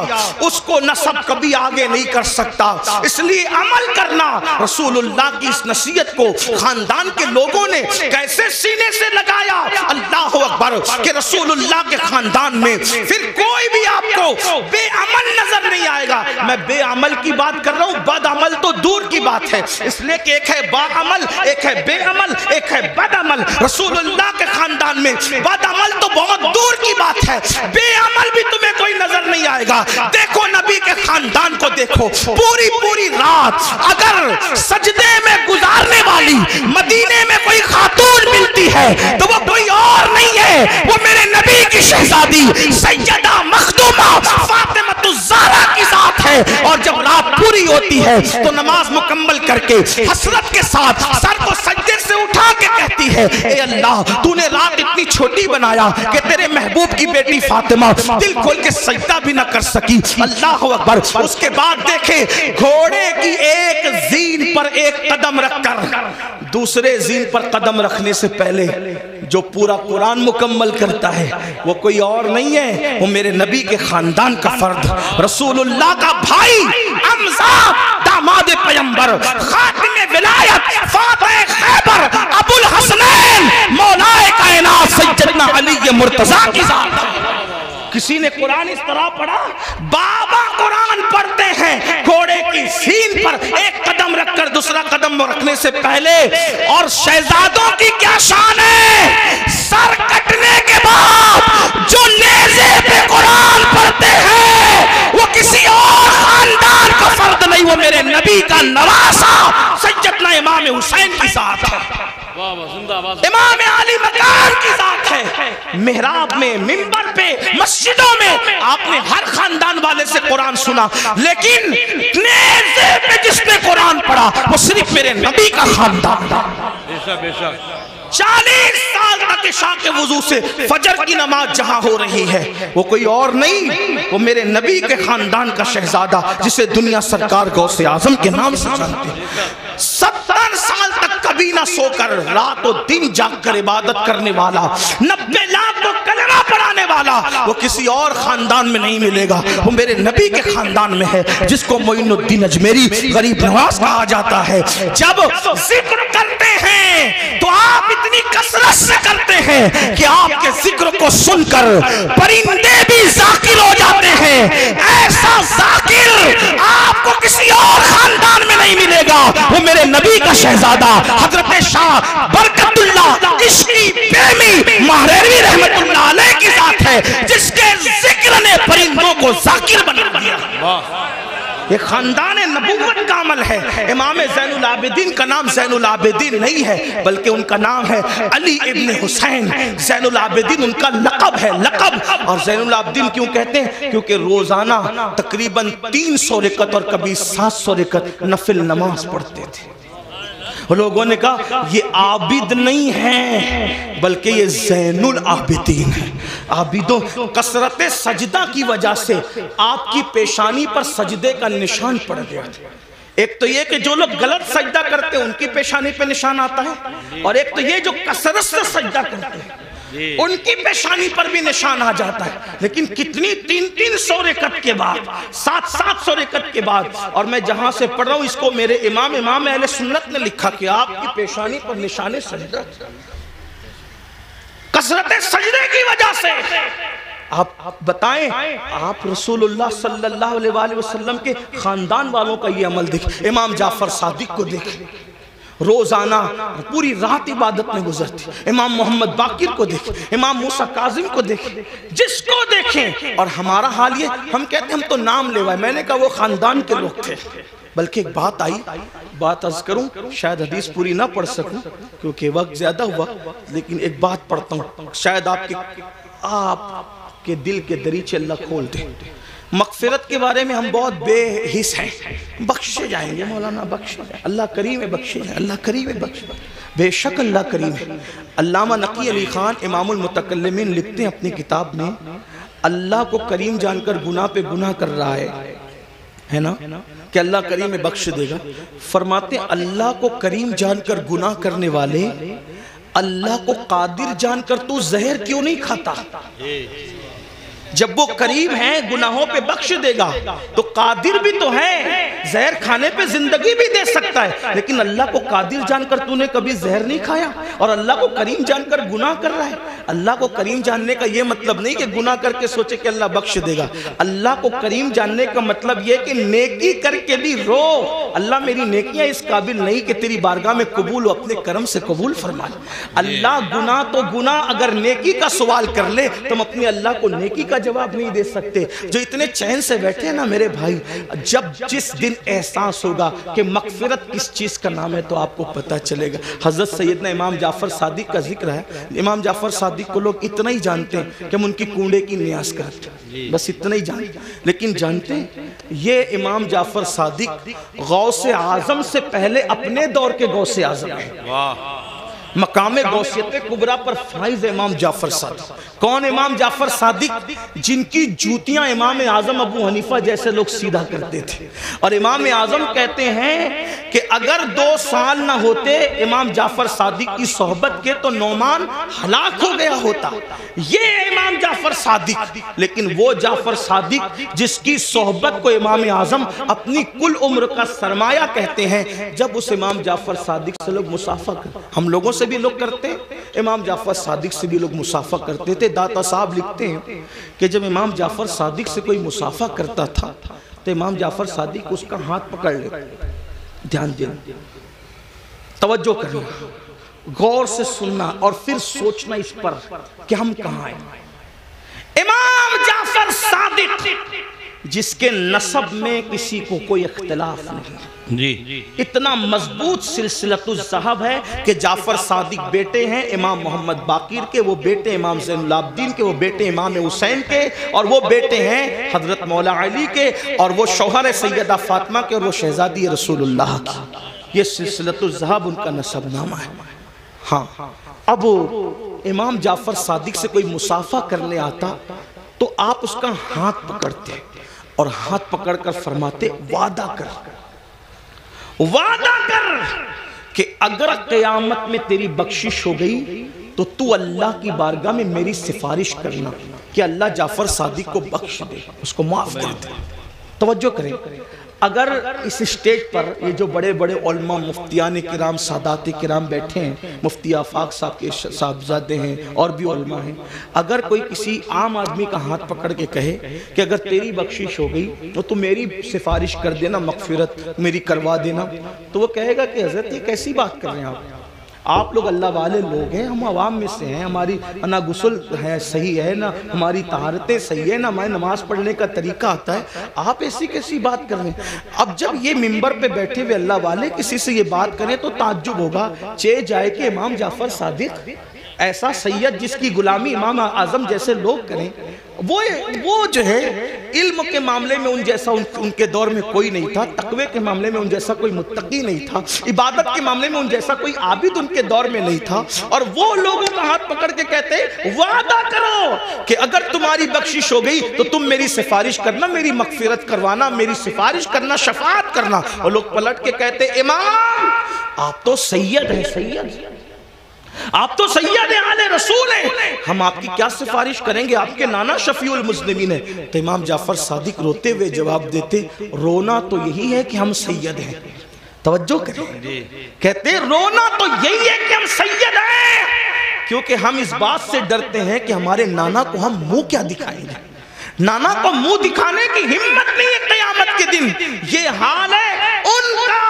اس کو نسب کبھی آگے نہیں کر سکتا، اس لیے عمل کرنا۔ رسول اللہ کی اس نصیحت کو خاندان کے لوگوں نے کیسے سینے سے لگایا، اللہ اکبر، کہ رسول اللہ کے خاندان میں پھر کوئی بھی آپ کو بے عمل نظر نہیں آئے گا۔ میں بے عمل کی بات کر رہا ہوں، بد عمل تو دور کی بات ہے، اس لیے کہ ایک ہے با عمل، ایک ہے بے عمل، ایک ہے بد عمل۔ رسول اللہ کے خاندان میں بد عمل تو بہت دور کی بات ہے، بے عمل بھی تمہیں کوئی نظر نہیں آئے گا۔ دیکھو نبی کے خاندان کو دیکھو، پوری رات اگر سجدے میں گزارنے والی مدینے میں کوئی خاتون ملتی ہے تو وہ کوئی اور نہیں ہے، وہ میرے نبی کی شہزادی سیدہ مخدومہ فاطمہ الزہرا کی ذات ہے۔ ہے اور جب رات پوری ہوتی ہے تو نماز مکمل کر کے حسرت کے ساتھ سر کو سجدے سے اٹھا کے کہتی ہے اے اللہ تو نے رات اتنی چھوٹی بنایا کہ تیرے محبوب کی بیٹی فاطمہ دل کھول کے سجدہ بھی نہ کر سکی. اللہ اکبر. اس کے بعد دیکھیں گھوڑے کی ایک زین پر ایک قدم رکھ کر دوسرے زین پر قدم رکھنے سے پہلے جو پورا قرآن مکمل کرتا ہے وہ کوئی اور نہیں ہے, وہ میرے نبی کے خاندان کا فرد, رسول اللہ کا بھائی, حمزہ داماد پیغمبر, خاتم ولایت, فاتح خیبر, ابو الحسنین, مولا کائنات سیدنا علی مرتضیٰ کی ذات. کسی نے قرآن اس طرح پڑھا, بابا قرآن پڑھتے ہیں گھوڑے کی سین پر ایک قدم رکھ کر دوسرا قدم رکھنے سے پہلے, اور شہزادوں کی کیا شان ہے, سر کٹنے کے بعد جو نیزے پہ قرآن پڑھتے ہیں وہ کسی اور خاندان کا فرد نہیں, وہ میرے نبی کا نواسا سیدنا امام حسین کی ذات ہے, امام علی مکان کی ذات ہے. محراب میں, منبر پہ, مسجدوں میں آپ نے ہر خاندان والے سے قرآن سنا, لیکن نیزے پہ جس نے قرآن پڑھا وہ صرف میرے نبی کا خاندان تھا. 40 سال تک عشاء کے وضو سے فجر کی نماز جہاں ہو رہی ہے وہ کوئی اور نہیں, وہ میرے نبی کے خاندان کا شہزادہ جسے دنیا سرکار غوث اعظم کے نام سے جانتے ہیں. 70 سال تک کبھی نہ سو کر رات و دن جاگ کر عبادت کرنے والا, 90 لاکھ کو کلمہ پڑھانے والا, وہ کسی اور خاندان میں نہیں ملے گا, وہ میرے نبی کے خاندان میں ہے جس کو معین الدین اجمیری غریب نواز کہا جاتا ہے. جب ذکر کرتے ہیں تو آپ اتنی کثرت سے کرتے ہیں کہ آپ کے ذکر کو سن کر پرندے بھی ذاکر ہو جاتے ہیں. ایسا ذاکر آپ کو کسی اور خاندان میں نہیں ملے گا, وہ میرے نبی کا شہزادہ حضرت شاہ برکت اللہ عشقی پریمی مہریوی رحمت اللہ علیہ کی ذات ہے جس کے ذکر نے پرندوں کو ذاکر بنا دیا. یہ خاندان نبوت کا عمل ہے. امام زین العابدین کا نام زین العابدین نہیں ہے بلکہ ان کا نام ہے علی ابن حسین. زین العابدین ان کا لقب ہے, لقب. اور زین العابدین کیوں کہتے ہیں؟ کیونکہ روزانہ تقریباً 300 رکعت اور کبھی 700 رکعت نفل نماز پڑھتے تھے. لوگوں نے کہا یہ عابد نہیں ہے بلکہ یہ زین العابدین ہے. عابدوں کثرت سجدہ کی وجہ سے آپ کی پیشانی پر سجدے کا نشان پڑ گیا. ایک تو یہ کہ جو لوگ غلط سجدہ کرتے ہیں ان کی پیشانی پہ نشان آتا ہے, اور ایک تو یہ جو کثرت سے سجدہ کرتے ہیں ان کی پیشانی پر بھی نشان آ جاتا ہے. لیکن کتنی 300 رکعت کے بعد, 700 رکعت کے بعد, اور میں جہاں سے پڑھ رہا ہوں اس کو میرے امام اہل سنت نے لکھا کہ آپ کی پیشانی پر نشان سجدہ کثرت سجدے کی وجہ سے. آپ بتائیں, آپ رسول اللہ صلی اللہ علیہ وآلہ وسلم کے خاندان والوں کا یہ عمل دیکھ. امام جعفر صادق کو دیکھ, روزانہ پوری رات عبادت میں گزرتی. امام محمد باقر کو دیکھ, امام موسیٰ کاظم کو دیکھ, جس کو دیکھیں. اور ہمارا حال یہ, ہم کہتے ہیں ہم تو نام لیوائے. میں نے کہا وہ خاندان کے لوگ تھے. بلکہ ایک بات آئی, بات عرض کروں, شاید حدیث پوری نہ پڑھ سکوں کیونکہ وقت زیادہ ہوا, لیکن ایک بات پڑھتا ہوں, شاید آپ کے دل کے دریچے اللہ کھول دے. مغفرت کے بارے میں ہم بہت بے حس ہیں, بخشے جائیں گے مولانا, بخشے جائیں, اللہ کریم ہے, بخشے جائیں, اللہ کریم ہے, بخشے جائیں, بے شک اللہ کریم ہے. علامہ نقی علی خان امام المتکلمین لکھتے ہیں اپنی کتاب میں, اللہ کو کریم جان کر گناہ پہ گناہ کر رہا ہے نا, کہ اللہ کریم میں بخش دے گا. فرماتے ہیں اللہ کو کریم جان کر گناہ کرنے والے اللہ کو قادر جان کر تو زہر کیوں نہیں کھاتا؟ جب وہ کریم ہیں گناہوں پہ بخش دے گا تو قادر بھی تو ہے, زہر کھانے پہ زندگی بھی دے سکتا ہے. لیکن اللہ کو قادر جان کر تو نے کبھی زہر نہیں کھایا اور اللہ کو کریم جان کر گناہ کر رہا ہے. اللہ کو کریم جاننے کا یہ مطلب نہیں کہ گناہ کر کے سوچے کہ اللہ بخش دے گا. اللہ کو کریم جاننے کا مطلب یہ کہ نیکی کر کے بھی رو, اللہ میری نیکیاں اس قابل نہیں کہ تیری بارگاہ میں قبول ہو, اپنے کرم سے قبول فرما. اللہ گناہ تو گناہ, اگر نیکی کا سوال کر لے تم اپنی اللہ کو نیکی کا جواب نہیں دے سکتے. جو اتنے چین سے بیٹھے ہیں نا میرے بھائی, جب جس دن احساس ہوگا کہ مغفرت کس چیز کا نام ہے تو آپ کو پتہ چلے گا. حضرت سیدنا امام جعفر صادق کا ذکر ہے. امام جعفر صادق کو لوگ اتنا ہی جانتے ہیں کہ ہم ان کی کونڈے کی نیاز کرتے ہیں, بس اتنا ہی جانتے ہیں. لیکن جانتے ہیں یہ امام جعفر صادق غوث اعظم سے پہلے اپنے دور کے غوث اعظم ہیں۔ مقام غوثیت کبریٰ پر فائز امام جعفر صادق۔ کون امام جعفر صادق؟ جن کی جوتیاں امام اعظم ابو حنیفہ جیسے لوگ سیدھا کرتے تھے، اور امام اعظم کہتے ہیں کہ اگر 2 سال نہ ہوتے امام جعفر صادق کی صحبت کے تو نعمان ہلاک ہو گیا ہوتا۔ یہ امام جعفر صادق، لیکن وہ جعفر صادق جس کی صحبت کو امام اعظم اپنی کل عمر کا سرمایہ کہتے ہیں، جب اس امام جعفر صادق سے لوگ مصافحہ کرتے، ہم لوگوں سے بھی لوگ کرتے ہیں، امام جعفر صادق سے بھی لوگ مصافحہ کرتے تھے۔ داتا صاحب لکھتے ہیں کہ جب امام جعفر صادق سے کوئی مصافحہ کرتا تھا تو امام جعفر صادق اس کا ہاتھ پکڑ لے۔ دھیان دینا، توجہ کرنا، غور سے سننا اور پھر سوچنا اس پر کہ ہم کہاں ہیں۔ امام جعفر صادق جس کے نسب میں کسی کو کوئی اختلاف نہیں، جی اتنا مضبوط سلسلۃ الذہب ہے کہ جعفر صادق بیٹے ہیں امام محمد باقر کے، وہ بیٹے امام زین العابدین کے، وہ بیٹے امام حسین کے، اور وہ بیٹے ہیں حضرت مولا علی کے، اور وہ شوہر سیدہ فاطمہ کے، اور وہ شہزادی رسول اللہ کی۔ یہ سلسلۃ الذہب ان کا نسب نامہ ہے۔ ہاں، اب امام جعفر صادق سے کوئی مصافحہ کرنے آتا تو آپ اس کا ہاتھ پکڑتے اور ہاتھ پکڑ کر فرماتے وعدہ کر کہ اگر قیامت میں تیری بخشش ہو گئی تو تو اللہ کی بارگاہ میں میری سفارش کرنا کہ اللہ جعفر صادق کو بخش دے، اس کو معاف کر دے۔ توجہ کریں، اگر اس اسٹیج پر یہ جو بڑے بڑے علماء مفتیان کرام سادات کرام بیٹھے ہیں، مفتی آفاق صاحب کے صاحبزادے ہیں اور بھی علماء ہیں، اگر کوئی کسی عام آدمی کا ہاتھ پکڑ کے کہے کہ اگر تیری بخشش ہو گئی تو میری سفارش کر دینا، مغفرت میری کروا دینا، تو وہ کہے گا کہ حضرت یہ کیسی بات کر رہے ہیں آپ لوگ اللہ والے لوگ ہیں، ہم عوام میں سے ہیں، ہماری نہ غسل ہے صحیح ہے، نہ ہماری طہارتیں صحیح ہے، نہ ہمیں نماز پڑھنے کا طریقہ آتا ہے، آپ ایسی کیسی بات کر رہے ہیں۔ اب جب یہ منبر پہ بیٹھے ہوئے اللہ والے کسی سے یہ بات کریں تو تعجب ہوگا، چہ جائے کہ امام جعفر صادق ایسا سید جس کی غلامی امام اعظم جیسے لوگ کریں، وہ جو ہے علم کے معاملے میں ان جیسا ان کے دور میں کوئی نہیں تھا، تقوی کے معاملے میں ان جیسا کوئی متقی نہیں تھا، عبادت کے معاملے میں ان جیسا کوئی عابد ان کے دور میں نہیں تھا، اور وہ لوگوں کا ہاتھ پکڑ کے کہتے وعدہ کرو کہ اگر تمہاری بخشش ہو گئی تو تم میری سفارش کرنا، میری مغفرت کروانا، میری سفارش کرنا، شفاعت کرنا۔ اور لوگ پلٹ کے کہتے امام آپ تو سید ہیں، سید آپ تو سید آل رسول ہیں، ہم آپ کی کیا سفارش کریں گے، آپ کے نانا شفیع المذنبین ہیں۔ تو امام جعفر صادق روتے ہوئے جواب دیتے رونا تو یہی ہے کہ ہم سید ہیں۔ توجہ کریں، کہتے رونا تو یہی ہے کہ ہم سید ہیں، کیونکہ ہم اس بات سے ڈرتے ہیں کہ ہمارے نانا کو ہم منہ کیا دکھائیں گے، نانا کو منہ دکھانے کی ہمت نہیں ہے قیامت کے دن۔ یہ حال ہے ان کا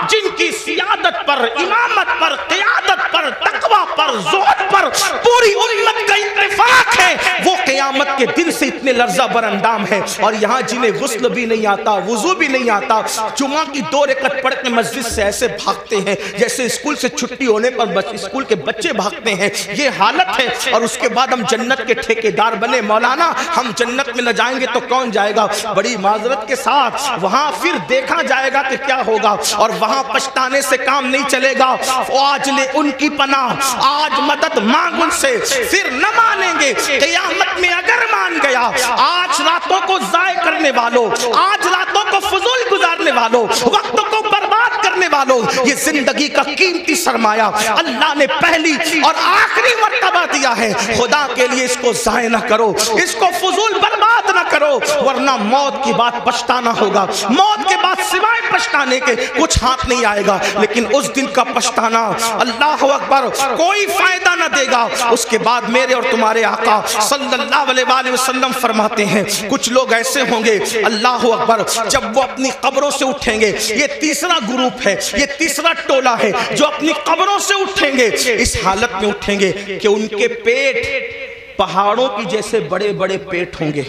جن کی سیادت پر، امامت پر، قیادت پر، تقوی پر، زہد پر پوری امت کا اتفاق ہے، وہ قیامت کے دن سے اتنے لرزہ بر اندام ہے۔ اور یہاں جنہیں غسل بھی نہیں آتا، وضو بھی نہیں آتا، جمعہ کی 2 رکعت پڑھ کے مسجد سے ایسے بھاگتے ہیں جیسے اسکول سے چھٹی ہونے پر اسکول کے بچے بھاگتے ہیں، یہ حالت ہے۔ اور اس کے بعد ہم جنت کے ٹھیکیدار بنے، مولانا ہم جنت میں نہ جائیں گے تو کون جائے گا؟ بڑی معذرت کے ساتھ وہاں پھر دیکھا جائے گا کہ کیا ہوگا، اور وہاں پچھتانے سے کام نہیں چلے گا۔ آج لے ان کی پناہ، آج مدد مانگ ان سے، پھر نہ مانیں گے قیامت میں اگر مان گیا۔ آج راتوں کو ضائع کرنے والوں، آج راتوں کو فضول گزارنے والوں، وقت کو برباد کرنے والوں، یہ زندگی کا قیمتی سرمایہ اللہ نے پہلی اور آخری مرتبہ دیا ہے، خدا کے لیے اس کو ضائع نہ کرو، اس کو فضول برباد نہ کرو، ورنہ موت کی بات پچھتانا ہوگا۔ موت کے بعد سوائے پچھتانے کے کچھ ہاتھ نہیں آئے گا، لیکن اس دن کا پچھتانا اللہ اکبر کوئی فائدہ نہ دے گا۔ اس کے بعد میرے اور تمہارے آقا صلی اللہ علیہ وسلم فرماتے ہیں کچھ لوگ ایسے ہوں گے اللہ اکبر جب وہ اپنی قبروں سے اٹھیں گے، یہ تیسرا گروپ ہے، یہ تیسرا ٹولہ ہے جو اپنی قبروں سے اٹھیں گے، اس حالت میں اٹھیں گے کہ ان کے پیٹ پہاڑوں کی جیسے بڑے بڑے پیٹ ہوں گے،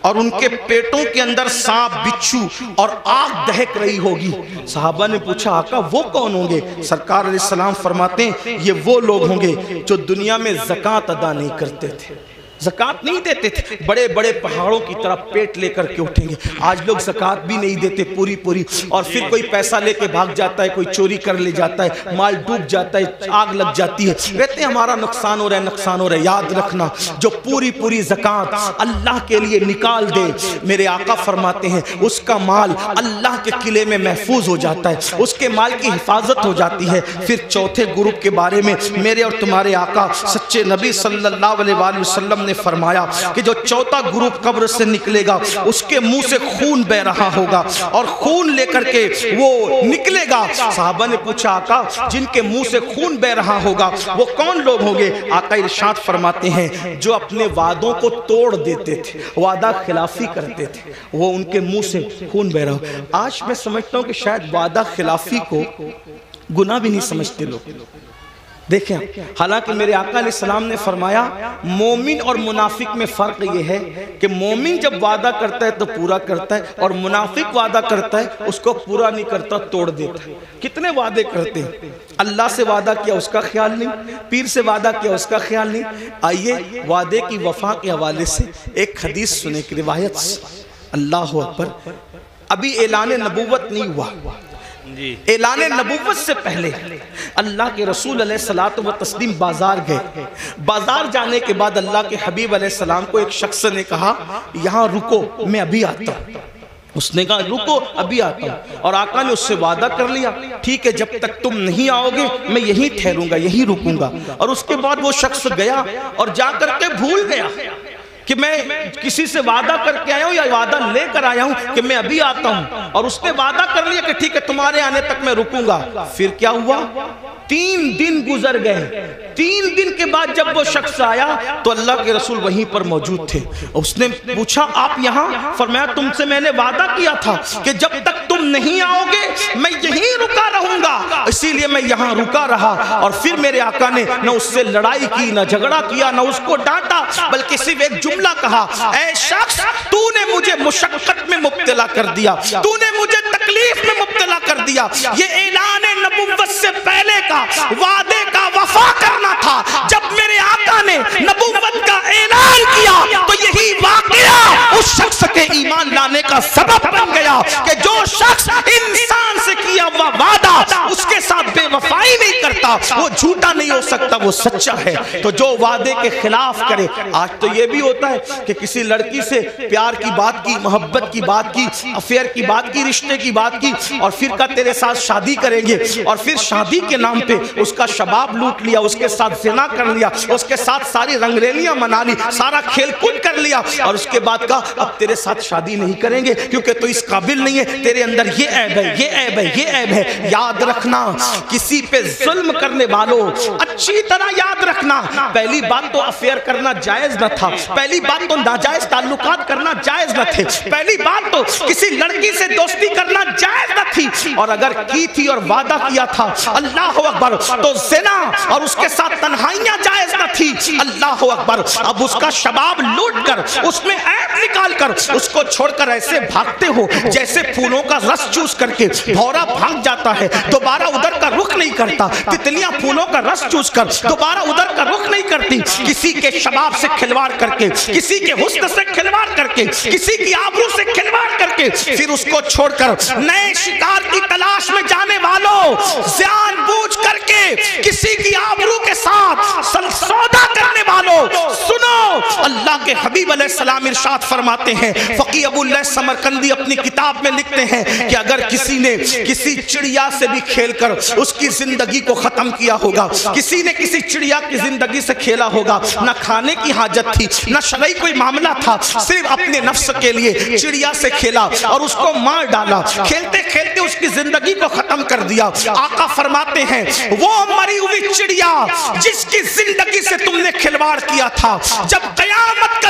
اور ان کے پیٹوں کے اندر سانپ، بچھو اور آگ دہک رہی ہوگی۔ صحابہ نے پوچھا آقا وہ کون ہوں گے؟ سرکار علیہ السلام فرماتے ہیں یہ وہ لوگ ہوں گے جو دنیا میں زکوٰۃ ادا نہیں کرتے تھے۔ زکات نہیں دیتے تھے، بڑے بڑے پہاڑوں کی طرح پیٹ لے کر کے اٹھیں گے۔ آج لوگ زکات بھی نہیں دیتے پوری پوری، اور پھر کوئی پیسہ لے کے بھاگ جاتا ہے، کوئی چوری کر لے جاتا ہے، مال ڈوب جاتا ہے، آگ لگ جاتی ہے، کہتے ہیں ہمارا نقصان ہو رہا ہے، نقصان ہو رہا ہے۔ یاد رکھنا، جو پوری پوری زکات اللہ کے لیے نکال دے، میرے آقا فرماتے ہیں اس کا مال اللہ کے قلعے میں محفوظ ہو جاتا ہے، اس کے مال کی حفاظت ہو جاتی ہے۔ پھر چوتھے گروپ کے بارے میں میرے اور تمہارے آقا سچے نبی صلی اللہ علیہ وآلہ وسلم نے فرمایا کہ جو چوتھا گروپ قبر سے نکلے گا اس کے منہ سے خون بہ رہا ہوگا، اور خون لے کر کے وہ نکلے گا۔ صحابہ نے پوچھا آقا جن کے منہ سے خون بہ رہا ہوگا وہ کون لوگ ہوں گے؟ آقا ارشاد فرماتے ہیں جو اپنے وعدوں کو توڑ دیتے تھے، وعدہ خلافی کرتے تھے، وہ ان کے منہ سے خون بہ رہا ہو۔ آج میں سمجھتا ہوں کہ شاید وعدہ خلافی کو گناہ بھی نہیں سمجھتے لوگ۔ دیکھیں، حالانکہ میرے آقا علیہ السلام نے فرمایا مومن اور منافق میں فرق یہ ہے کہ مومن جب وعدہ کرتا ہے تو پورا کرتا ہے، اور منافق وعدہ کرتا ہے اس کو پورا نہیں کرتا، توڑ دیتا ہے۔ کتنے وعدے کرتے ہیں؟ اللہ سے وعدہ کیا اس کا خیال نہیں، پیر سے وعدہ کیا اس کا خیال نہیں۔ آئیے وعدے کی وفا کے حوالے سے ایک حدیث سنے کی روایت سے۔ اللہ اکبر۔ ابھی اعلان نبوت نہیں ہوا، اعلان نبوت سے پہلے اللہ کے رسول علیہ الصلوۃ والتسلیم بازار گئے۔ بازار جانے کے بعد اللہ کے حبیب علیہ السلام کو ایک شخص نے کہا یہاں رکو میں ابھی آتا ہوں۔ اس نے کہا رکو ابھی آتا ہوں، اور آقا نے اس سے وعدہ کر لیا ٹھیک ہے جب تک تم نہیں آؤ گے میں یہیں ٹھہروں گا، یہیں رکوں گا۔ اور اس کے بعد وہ شخص گیا اور جا کر کے بھول گیا کہ میں کسی سے وعدہ کر کے آیا ہوں یا وعدہ لے کر آیا ہوں کہ میں ابھی آتا ہوں، اور اس نے وعدہ کر لیا کہ ٹھیک ہے تمہارے آنے تک میں رکوں گا۔ پھر کیا ہوا؟ 3 دن گزر گئے۔ 3 دن کے بعد جب وہ شخص آیا تو اللہ کے رسول وہیں پر موجود تھے۔ اس نے پوچھا آپ یہاں؟ فرمایا تم سے میں نے وعدہ کیا تھا کہ جب تک تم نہیں آؤ گے میں یہیں رکا رہوں گا، اسی لیے میں یہاں رکا رہا۔ اور پھر میرے آقا نے نہ اس سے لڑائی کی، نہ جھگڑا کیا، نہ اس کو ڈانٹا، بلکہ صرف ایک جملہ کہا اے شخص تو نے مجھے مشقت میں مبتلا کر دیا، تو نے مجھے تکلیف میں مبتلا کر دیا۔ یہ اعلان نبوت سے پہلے کا وعدے کا وفا کرنا تھا۔ جب میرے آقا نے نبوت کا اعلان کیا تو یہی واقعہ اس شخص کے ایمان لانے کا سبب بن گیا کہ جو شخص انسان سے کیا ہوا وعدہ اس کے ساتھ بے وفائی نہیں کرتا وہ جھوٹا نہیں ہو سکتا، وہ سچا ہے۔ تو جو وعدے کے خلاف کرے، آج تو یہ بھی ہوتا ہے کہ کسی لڑکی سے پیار کی بات کی، محبت کی بات کی، افیئر کی بات کی، رشتے کی بات کی، اور پھر کہا تیرے ساتھ شادی کریں گے، اور پھر شادی کے نام پہ اس کا شباب لوٹ لیا، اس کے ساتھ زنا کر لیا، اس کے ساتھ ساری رنگریلیاں منا لی، سارا کھیل کود کر لیا، اور اس کے بعد کہا اب تیرے ساتھ شادی نہیں کریں گے کیونکہ تو اس قابل نہیں ہے، تیرے اندر یہ عیب ہے، یہ عیب ہے، یہ عیب ہے۔ یاد رکھنا کسی پہ ظلم کرنے والوں اچھی طرح یاد رکھنا، پہلی بات تو افیئر کرنا جائز نہ تھا، پہلی بات تو ناجائز تعلقات کرنا جائز نہ تھے، پہلی بات تو کسی لڑکی سے دوستی کرنا جائز نہ تھی، اور اگر کی تھی اور وعدہ کیا تھا اللہ اکبر تو زنا اور اس کے ساتھ تنہائیاں جائز نہ تھی۔ اللہ اکبر۔ اب اس کا شباب لوٹ کر اس میں عیب نکال کر اس کو چھوڑ کر ایسے بھاگتے ہو جیسے پھولوں کا رس چوس کر کے بھورا بھاگ جاتا ہے، دوبارہ ادھر کا رخ نہیں کرتا، تتلیاں پھولوں کا رس چوس کر دوبارہ ادھر کا رخ نہیں کرتی، کسی کے شباب سے کھلواڑ کر کے، کسی کے حسن سے کھلواڑ کر کے، کسی کی آبرو سے کھلواڑ کر کے پھر اس کو چھوڑ کر نئے شکار کی تلاش میں جانے والوں، جان بوجھ کر کے کسی کی آبرو کے ساتھ سودا کرنے والوں، سنو اللہ کے حبیب علیہ السلام ارشاد فرماتے ہیں، فقی ابو اللہ سمرقندی اپنی کتاب میں لکھتے ہیں کہ اگر کسی نے کسی چڑیا سے بھی کھیل کر اس کی زندگی کو ختم کیا ہوگا، کسی نے کسی چڑیا کی زندگی سے کھیلا ہوگا، نہ کھانے کی حاجت تھی نہ شرعی کوئی معاملہ تھا، صرف اپنے نفس کے لیے چڑیا سے کھیلا اور اس کو مار ڈالا، کھیلتے کھیلتے اس کی زندگی کو ختم کر دیا، آقا فرماتے ہیں وہ مری ہوئی چڑیا جس کی زندگی سے تم نے کھلواڑ کیا تھا جب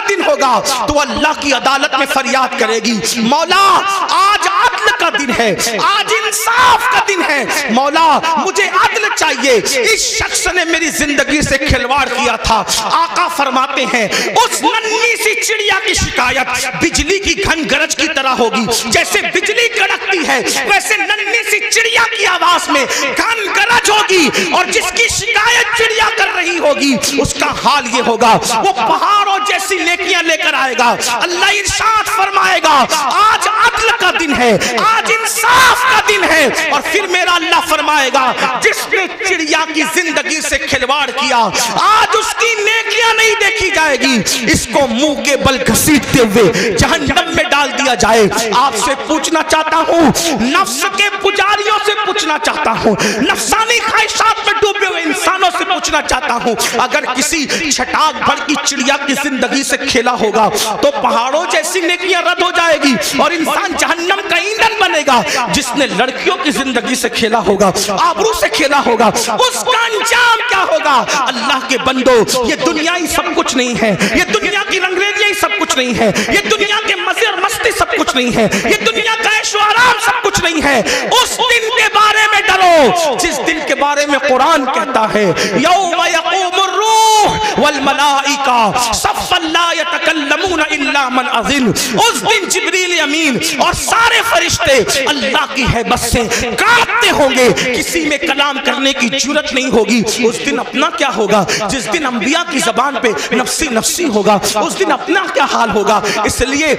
دن ہوگا تو اللہ کی عدالت میں فریاد کرے گی، مولا آج عدل کا کا دن ہے, آج انصاف کا دن ہے. مولا مجھے عدل چاہیے. اس شخص نے میری زندگی سے کھلواڑ کیا تھا. آقا فرماتے ہیں اس ننھی سی چڑیا کی شکایت بجلی کی گھن گرج کی طرح ہوگی. جیسے بجلی کڑکتی ہے ویسے ننھی سی چڑیا کی آواز میں گھن گرج ہوگی, اور جس کی شکایت چڑیا کر رہی ہوگی اس کا حال یہ ہوگا وہ پہاڑوں جیسی نیکیاں لے کر آئے گا. اللہ ارشاد فرمائے گا آج عدل کا دن ہے, آج انصاف کا دن ہے. اور پھر میرا اللہ فرمائے گا جس نے چڑیا کی زندگی سے کھلواڑ کیا آج اس کی نیکیاں نہیں دیکھی جائے گی, اس کو منہ کے بل گھسیٹتے ہوئے جہنم میں ڈال دیا جائے. آپ سے پوچھنا چاہتا ہوں, نفس کے پجاریوں سے پوچھنا چاہتا ہوں, نفسانی خواہشات میں ڈوبے ہوئے انسانوں سے پوچھنا چاہتا ہوں, اگر کسی چھٹاک بھر کی چڑیا کی زندگی سے کھیلا ہوگا تو پہاڑوں جیسی نیکیاں رد ہو جائے گی اور انسان جہنم کا ایندھن بنے گا. جس نے لڑکیوں کی زندگی سے کھیلا ہوگا, آبرو سے کھیلا ہوگا, اس کا انجام کیا ہوگا؟ اللہ کے بندو, یہ دنیا ہی سب کچھ نہیں ہے, یہ دنیا کی رنگریزیاں ہی سب کچھ نہیں ہے, یہ دنیا کے مزے اور مستی سب کچھ نہیں ہے, یہ دنیا کا عیش و آرام سب کچھ نہیں ہے. اس دن کے بارے میں ڈرو جس دن کے بارے میں قرآن کہتا ہے یوم یقوم الروح والملائکہ صفا لا یتکلمون الا من اذن. اس دن جبریل امین اور سارے فرشتے اللہ کی ہیبت سے کانپتے ہوں گے, کسی میں کلام کرنے کی جرات نہیں ہوگی. اس دن اپنا کیا ہوگا؟ جس دن انبیاء کی زبان پہ نفسی نفسی ہوگا اس دن اپنا کیا حال ہوگا؟ اس لیے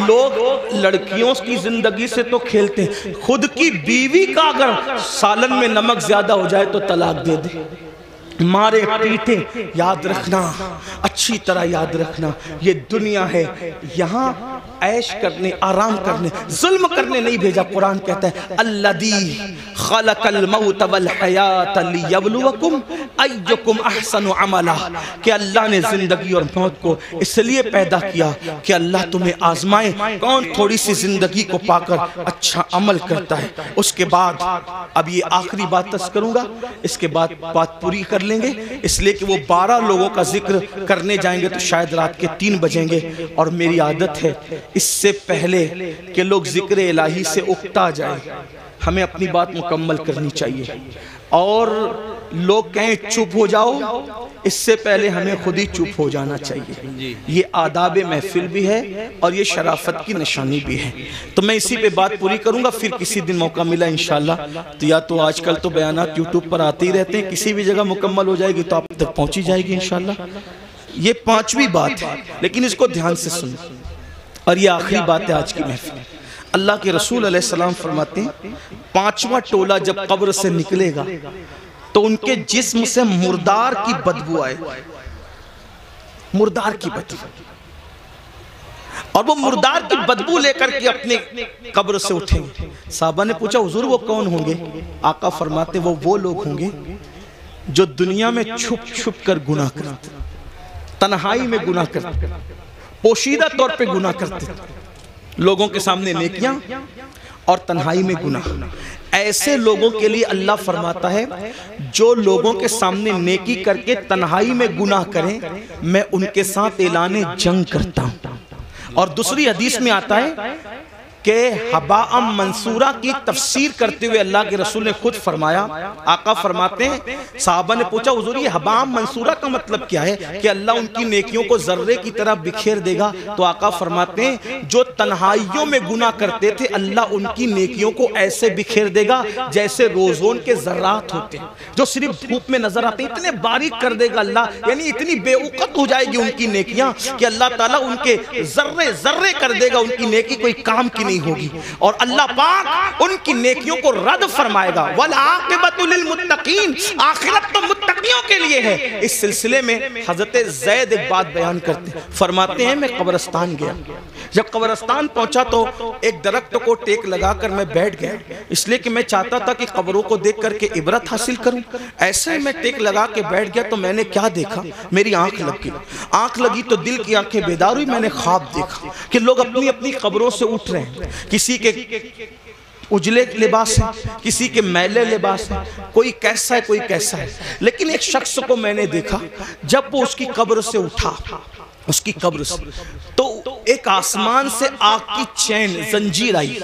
لوگ لڑکیوں کی زندگی سے تو کھیلتے ہیں, خود کی بیوی کا اگر سالن میں نمک زیادہ ہو جائے تو طلاق دے دے, مارے پیٹے. یاد رکھنا, اچھی طرح یاد رکھنا, یہ دنیا ہے, یہاں عیش کرنے, آرام کرنے, ظلم کرنے نہیں بھیجا. قرآن کہتا ہے الذی خلق الموت والحیات لیبلوکم ایکم احسن عملا, کہ اللہ نے زندگی اور موت کو اس لیے پیدا کیا کہ اللہ تمہیں آزمائے کون تھوڑی سی زندگی کو پا کر اچھا عمل کرتا ہے. اس کے بعد اب یہ آخری بات تذکر کروں گا, اس کے بعد بات پوری کر لیں گے, اس لیے کہ وہ 12 لوگوں کا ذکر کرنے جائیں گے تو شاید رات کے 3 بجیں گے, اور میری عادت ہے اس سے پہلے کہ لوگ ذکر الہی سے اکتا جائیں ہمیں اپنی بات مکمل کرنی چاہیے, اور لوگ کہیں چپ ہو جاؤ اس سے پہلے ہمیں خود ہی چپ ہو جانا چاہیے. یہ آداب محفل بھی ہے اور یہ شرافت کی نشانی بھی ہے. تو میں اسی پہ بات پوری کروں گا, پھر کسی دن موقع ملا انشاءاللہ تو یا تو آج کل تو بیانات یوٹیوب پر آتے ہی رہتے ہیں, کسی بھی جگہ مکمل ہو جائے گی تو آپ تک پہنچی جائے گی انشاءاللہ. یہ 5ویں بات ہے لیکن اس کو دھیان سے سنیں, اور یہ آخری بات ہے آج کی محفل. اللہ کے رسول علیہ السلام فرماتے ہیں 5واں ٹولہ جب قبر سے نکلے گا تو ان کے جسم سے مردار کی بدبو آئے, مردار کی بدبو, اور وہ مردار کی بدبو لے کر کے اپنے قبر سے اٹھیں گے. صحابہ نے پوچھا حضور وہ کون ہوں گے؟ آقا فرماتے وہ لوگ ہوں گے جو دنیا میں چھپ چھپ کر گناہ کرتے, تنہائی میں گناہ کرتے, پوشیدہ طور پہ گناہ کرتے, لوگوں کے سامنے نیکیاں اور تنہائی میں گناہ. ایسے لوگوں کے لیے اللہ فرماتا ہے جو لوگوں کے سامنے نیکی کر کے تنہائی میں گناہ کریں میں ان کے ساتھ اعلان جنگ کرتا ہوں. اور دوسری حدیث میں آتا ہے کہ حباء منصورہ کی تفسیر کرتے ہوئے اللہ کے رسول نے خود فرمایا, آقا فرماتے ہیں صحابہ نے پوچھا حضور یہ حباء منصورہ کا مطلب کیا ہے کہ اللہ ان کی نیکیوں کو ذرے کی طرح بکھیر دے گا؟ تو آقا فرماتے ہیں جو تنہائیوں میں گناہ کرتے تھے اللہ ان کی نیکیوں کو ایسے بکھیر دے گا جیسے روزون کے ذرات ہوتے ہیں جو صرف دھوپ میں نظر آتے ہیں, اتنے باریک کر دے گا اللہ, یعنی اتنی بے وقت ہو جائے گی ان کی نیکیاں کہ اللہ تعالیٰ ان کے ذرے ذرے کر دے گا, ان کی نیکی کوئی کام کی نہیں ہوگی, اور اللہ پاک ان کی نیکیوں کو رد فرمائے گا. والعاقبۃ للمتقین, آخرت تو متقیوں کے لیے ہے. اس سلسلے میں حضرت زید ایک بات بیان کرتے ہیں, فرماتے ہیں میں قبرستان گیا, جب قبرستان پہنچا تو ایک درخت کو ٹیک لگا کر میں بیٹھ گیا, اس لیے کہ میں چاہتا تھا کہ قبروں کو دیکھ کر کے عبرت حاصل کروں. ایسے میں ٹیک لگا کے بیٹھ گیا تو میں نے کیا دیکھا, میری آنکھ لگ گئی, آنکھ لگی تو دل کی آنکھیں بیدار ہوئی, میں نے خواب دیکھا کہ لوگ اپنی اپنی قبروں سے اٹھ رہے ہیں, کسی کے اجلے لباس ہیں, کسی کے میلے لباس ہیں, کوئی کیسا ہے کوئی کیسا ہے. لیکن ایک شخص کو میں نے دیکھا جب وہ اس کی قبر سے اٹھا, اس کی قبر سے, تو ایک آسمان سے آگ کی چین زنجیر آئی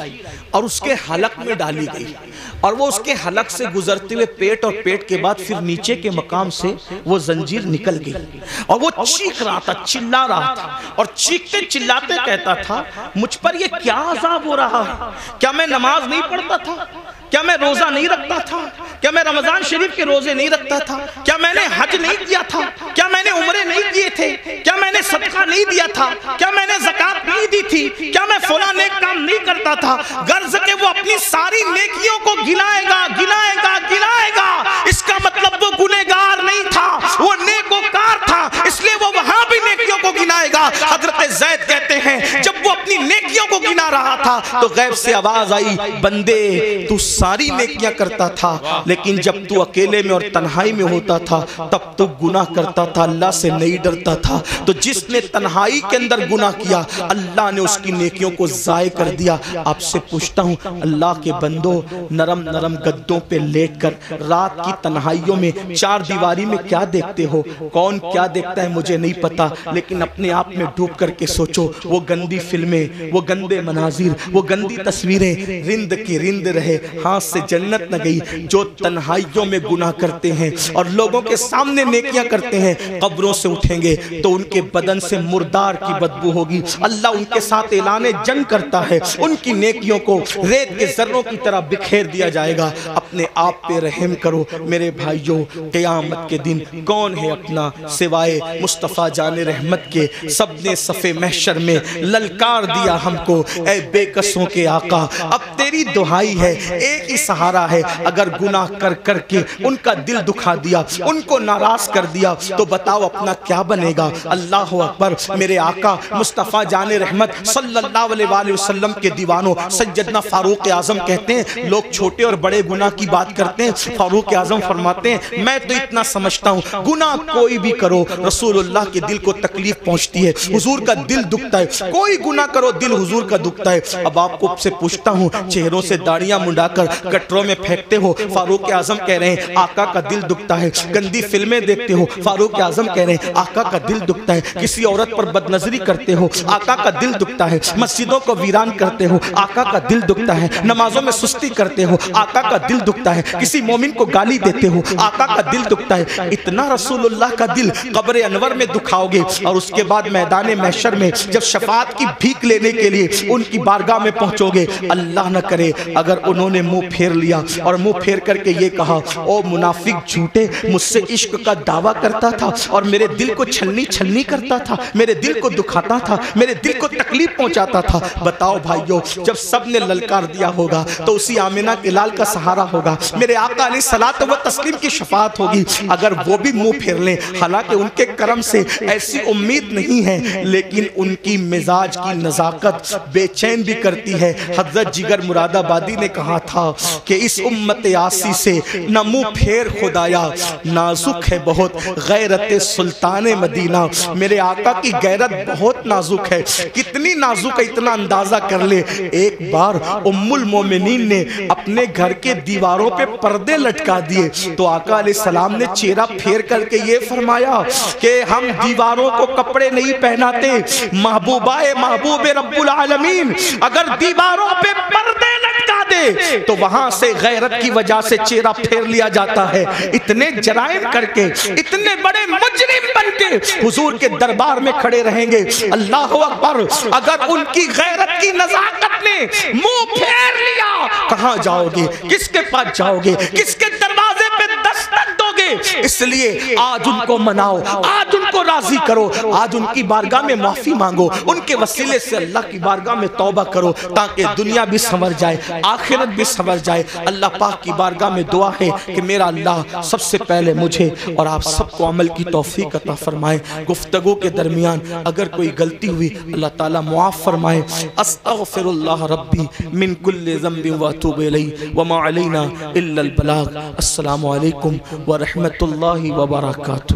اور اس کے حلق میں ڈالی گئی، اور وہ اس کے حلق سے گزرتے ہوئے پیٹ، اور پیٹ کے بعد پھر نیچے کے مقام سے وہ زنجیر نکل گئی، اور وہ چیخ رہا تھا، چلا رہا تھا، اور چیختے چلاتے کہتا تھا مجھ پر یہ کیا عذاب ہو رہا ہے؟ کیا میں نماز نہیں پڑھتا تھا؟ کیا میں روزہ نہیں رکھتا تھا؟ کیا میں رمضان شریف کے روزے نہیں رکھتا تھا؟ کیا میں نے حج نہیں کیا تھا؟ کیا میں نے عمرے نہیں کیے تھے؟ کیا میں نے صدقہ نہیں دیا تھا؟ کیا میں نے زکوٰۃ نہیں دی تھی؟ کیا میں فلاں نیک کام نہیں کرتا تھا؟ غرض کہ وہ اپنی ساری نیکیوں کو گنائے گا، گنائے گا، گنائے گا۔ اس کا مطلب وہ گنہگار نہیں تھا، وہ نیکوکار تھا، اس لیے وہ وہاں بھی نیکیوں کو گنائے گا۔ حضرت زید کہتے ہیں جب وہ اپنی نیکیوں کو گنا رہا تھا تو غیب سے آواز آئی، بندے تو ساری نیکیاں کرتا تھا، لیکن جب تو اکیلے میں اور تنہائی میں ہوتا تھا تب تو گناہ کرتا تھا، اللہ سے نہیں ڈرتا تھا۔ تو جس نے تنہائی کے اندر گناہ کیا اللہ نے اس کی نیکیوں کو ضائع کر دیا۔ آپ سے پوچھتا ہوں اللہ کے بندو، نرم نرم گدوں پہ لیٹ کر رات کی تنہائیوں میں چار دیواری میں کیا دیکھتے ہو؟ کون کیا دیکھتا ہے مجھے نہیں پتا، لیکن اپنے آپ میں ڈوب کر کے سوچو، وہ گندی فلمیں، وہ گندے مناظر، وہ گندی تصویریں رند کی رند رہے، ہاتھ سے جنت نہ گئی۔ جو تنہائیوں میں گناہ کرتے ہیں اور لوگوں کے سامنے نیکیاں کرتے ہیں، قبروں سے اٹھیں گے تو ان کے بدن سے مردار کی بدبو ہوگی۔ اللہ ان کے ساتھ اعلان جنگ کرتا ہے، ان کی نیکیوں کو ریت کے ذروں کی طرح بکھیر دیا جائے گا۔ اپنے آپ پہ رحم کرو میرے بھائیوں، قیامت کے دن کون ہے اپنا سوائے مصطفیٰ جان رحمت کے؟ سب نے صف محشر میں للکار دیا ہم کو، اے بے کسوں کے آقا اب تیری دہائی ہے، ایک ہی سہارا ہے۔ اگر گناہ کر کر کے ان کا دل دکھا دیا، ان کو ناراض کر دیا تو بتاؤ اپنا کیا بنے گا؟ اللہ اکبر۔ میرے آقا مصطفیٰ جان رحمت صلی اللہ علیہ وآلہ وسلم کے دیوانوں سیدنا فاروق اعظم کہتے ہیں لوگ چھوٹے اور بڑے گناہ کی بات کرتے ہیں، فاروق اعظم فرماتے ہیں میں تو اتنا سمجھتا ہوں گناہ کوئی بھی کرو رسول اللہ کے دل کو تکلیف پہنچتی ہے، حضور کا دل دکھتا ہے، کوئی گناہ کرو دل حضور کا دکھتا ہے۔ اب آپ کو سے پوچھتا ہوں، چہروں سے داڑیاں منڈا کر گٹروں میں پھینکتے ہو، فاروق اعظم کہہ رہے ہیں آقا کا دل دکھتا ہے۔ گندی فلمیں دیکھتے ہو، فاروق اعظم کہہ رہے ہیں آقا کا دل دکھتا ہے۔ کسی عورت پر بد نظری کرتے ہو، آقا کا دل دکھتا ہے۔ مسجدوں کو ویران کرتے ہو، آقا کا دل دکھتا ہے۔ نمازوں میں سستی کرتے ہو، آقا کا دل دکھتا ہے۔ کسی مومن کو گالی دیتے ہو، آقا کا دل دکھتا ہے۔ اتنا رسول اللہ کا دل قبر انور میں دکھاؤ گے اور اس کے بعد میدان محشر میں جب شفاعت کی بھیک لینے کے لیے ان کی بارگاہ میں پہنچو گے، اللہ نہ کرے اگر انہوں نے منہ پھیر لیا اور منہ پھیر کر کے یہ کہا او منافق جھوٹے، مجھ سے عشق کا دعویٰ کرتا تھا اور میرے دل کو چھلنی چھلنی کرتا تھا، میرے دل کو دکھاتا تھا، میرے دل کو تکلیف پہنچاتا تھا۔ بتاؤ بھائیو، جب سب نے للکار دیا ہوگا تو اسی آمنہ کے لال کا سہارا ہوگا، میرے آقا علیہ الصلوۃ والتسلیم کی شفاعت ہوگی۔ اگر وہ بھی منہ پھیر لیں، حالانکہ ان کے کرم سے ایسی امید نہیں ہے، لیکن ان کی مزاج کی نزاکت بے چین بھی کرتی ہے۔ حضرت جگر مراد آبادی نے کہا تھا کہ اس امت آسی سے نہ منہ پھیر خدایا، نازک ہے بہت غیرت سلطان مدینہ۔ میرے آقا کی غیرت بہت نازک ہے، کتنی نازک ہے اتنا اندازہ کر لے۔ ایک بار ام المومنین نے اپنے گھر کے دیواروں پہ پردے لٹکا دیے تو آقا علیہ السلام نے چہرہ پھیر کر کے یہ فرمایا کہ ہم دیواروں کو کپڑے نہیں پہناتے، محبوبہ محبوب رب العالمین اگر دیواروں پہ پردے لٹکا دے تو وہاں سے غیرت کی وجہ سے چہرہ پھیر لیا جاتا ہے۔ اتنے جرائم کر کے، اتنے بڑے مجرم بن کے حضور کے دربار میں کھڑے رہیں گے، اللہ اکبر۔ اگر ان کی غیرت کی نزاکت نے منہ پھیر لیا، کہاں جاؤ گے؟ کس کے پاس جاؤ گے؟ کس کے دروازے پہ دستک دو گے؟ اس لیے آج ان کو مناؤ، آج ان کو راضی کرو، آج ان کی بارگاہ میں معافی مانگو، ان کے وسیلے سے اللہ کی بارگاہ میں توبہ کرو تاکہ دنیا بھی سنور جائے، آخرت بھی سنور جائے۔ اللہ پاک کی بارگاہ میں دعا ہے کہ میرا اللہ سب سے پہلے مجھے اور آپ سب کو عمل کی توفیق عطا فرمائے۔ گفتگو کے درمیان اگر کوئی غلطی ہوئی اللہ تعالیٰ معاف فرمائے۔ استغفر اللہ ربی من کل ذنب واتوب الیہ وما علینا الا البلاغ۔ السلام علیکم ورحمۃ اللہ وبرکاتہ۔